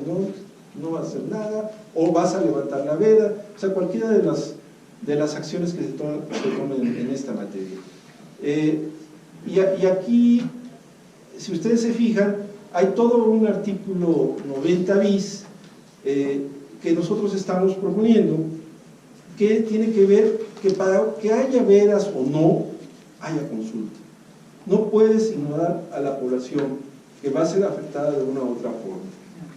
no vas a hacer nada, o vas a levantar la veda, o sea, cualquiera de las acciones que se tomen en esta materia. Y aquí, si ustedes se fijan, hay todo un artículo 90 bis que nosotros estamos proponiendo, que tiene que ver que para que haya vedas o no, haya consulta. No puedes ignorar a la población que va a ser afectada de una u otra forma.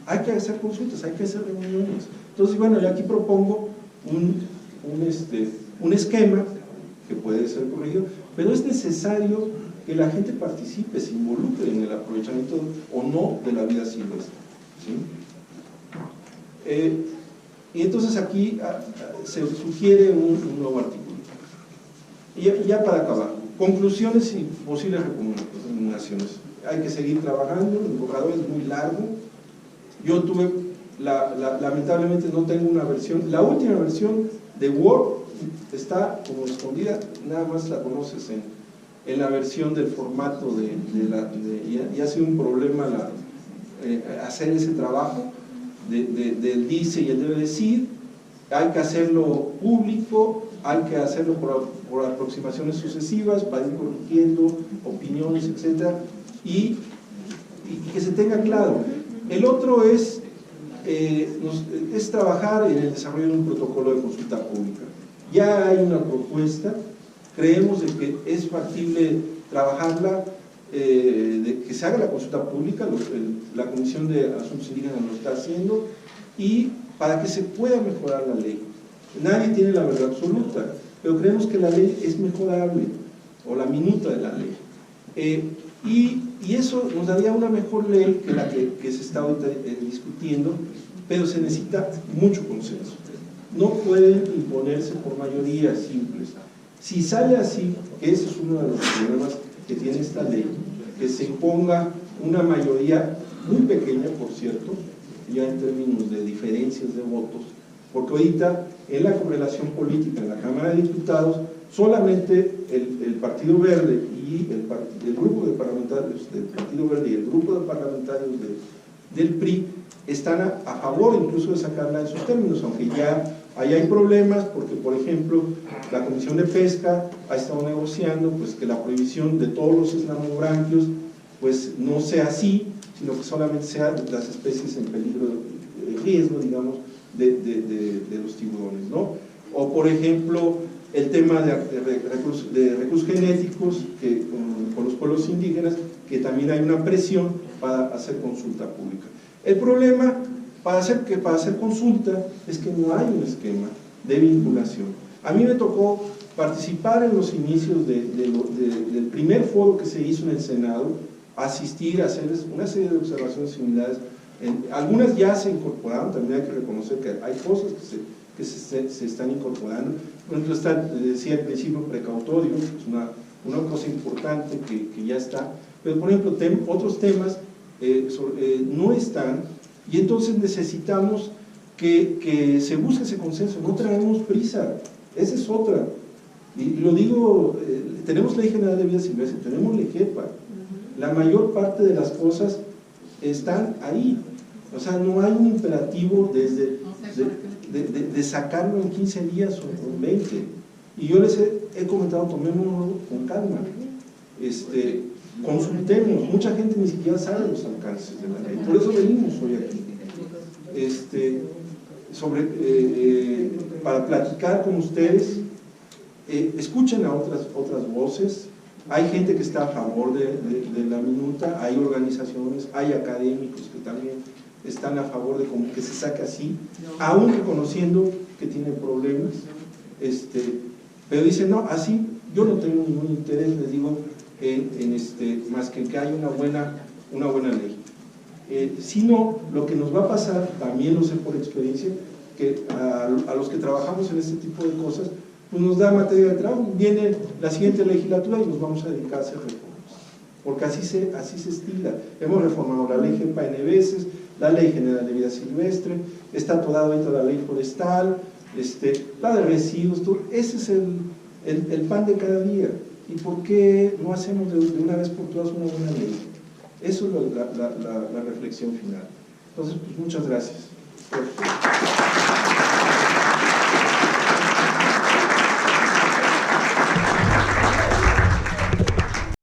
Hay que hacer consultas, hay que hacer reuniones. Entonces, bueno, yo aquí propongo un esquema que puede ser corregido, pero es necesario que la gente participe, se involucre en el aprovechamiento o no de la vida silvestre, ¿sí? Y entonces aquí se sugiere un nuevo artículo. Y ya para acabar, conclusiones y posibles recomendaciones. Hay que seguir trabajando, el borrador es muy largo. Yo tuve, lamentablemente no tengo una versión, la última versión de Word está como escondida, nada más la conoces en la versión del formato y ha sido un problema hacer ese trabajo del dice y el debe decir. Hay que hacerlo público, hay que hacerlo por aproximaciones sucesivas para ir corrigiendo opiniones, etc. Y que se tenga claro. El otro es trabajar en el desarrollo de un protocolo de consulta pública. Ya hay una propuesta, creemos de que es factible trabajarla, de que se haga la consulta pública, la Comisión de Asuntos Indígenas lo está haciendo, y para que se pueda mejorar la ley. Nadie tiene la verdad absoluta, pero creemos que la ley es mejorable, o la minuta de la ley. Y eso nos daría una mejor ley que la que se está ahorita discutiendo, pero se necesita mucho consenso. No pueden imponerse por mayorías simples. Si sale así, que ese es uno de los problemas que tiene esta ley, que se imponga una mayoría muy pequeña, por cierto, ya en términos de diferencias de votos, porque ahorita en la correlación política en la Cámara de Diputados, solamente el Partido Verde y el grupo de parlamentarios del Partido Verde y el grupo de parlamentarios del PRI están a favor incluso de sacarla en sus términos, aunque ya ahí hay problemas, porque por ejemplo la Comisión de Pesca ha estado negociando pues que la prohibición de todos los eslamobranquios pues no sea así, sino que solamente sean las especies en peligro de riesgo, digamos, de los tiburones, ¿no? O por ejemplo el tema de recursos genéticos que, con los pueblos indígenas, que también hay una presión para hacer consulta pública. El problema para hacer consulta es que no hay un esquema de vinculación. A mí me tocó participar en los inicios del primer foro que se hizo en el Senado, asistir a hacer una serie de observaciones similares. Algunas ya se incorporaron, también hay que reconocer que hay cosas que se están incorporando. Por ejemplo, decía el principio precautorio, es una cosa importante que ya está, pero por ejemplo otros temas no están, y entonces necesitamos que se busque ese consenso. No traemos prisa, esa es otra, y lo digo, tenemos Ley General de Vida Silvestre, tenemos LEGEPA, la mayor parte de las cosas están ahí, o sea, no hay un imperativo de sacarlo en 15 días o en 20, y yo les he comentado, tomémoslo con calma, consultemos. Mucha gente ni siquiera sabe los alcances de la ley, por eso venimos hoy aquí, para platicar con ustedes. Escuchen a otras voces. Hay gente que está a favor de la minuta, hay organizaciones, hay académicos que también están a favor de que se saque así, aún reconociendo que tienen problemas, pero dicen, no, así yo no tengo ningún interés. Les digo, más que haya una buena ley. Si no, lo que nos va a pasar, también lo sé por experiencia, que a los que trabajamos en este tipo de cosas, pues nos da materia de trabajo, viene la siguiente legislatura y nos vamos a dedicar a hacer reformas, porque así se estila. Hemos reformado la ley GEPA N veces, la ley general de vida silvestre, está atorada ahorita la ley forestal, la de residuos, todo. Ese es el pan de cada día. ¿Y por qué no hacemos de una vez por todas una buena ley? Eso es la reflexión final. Entonces, pues muchas gracias.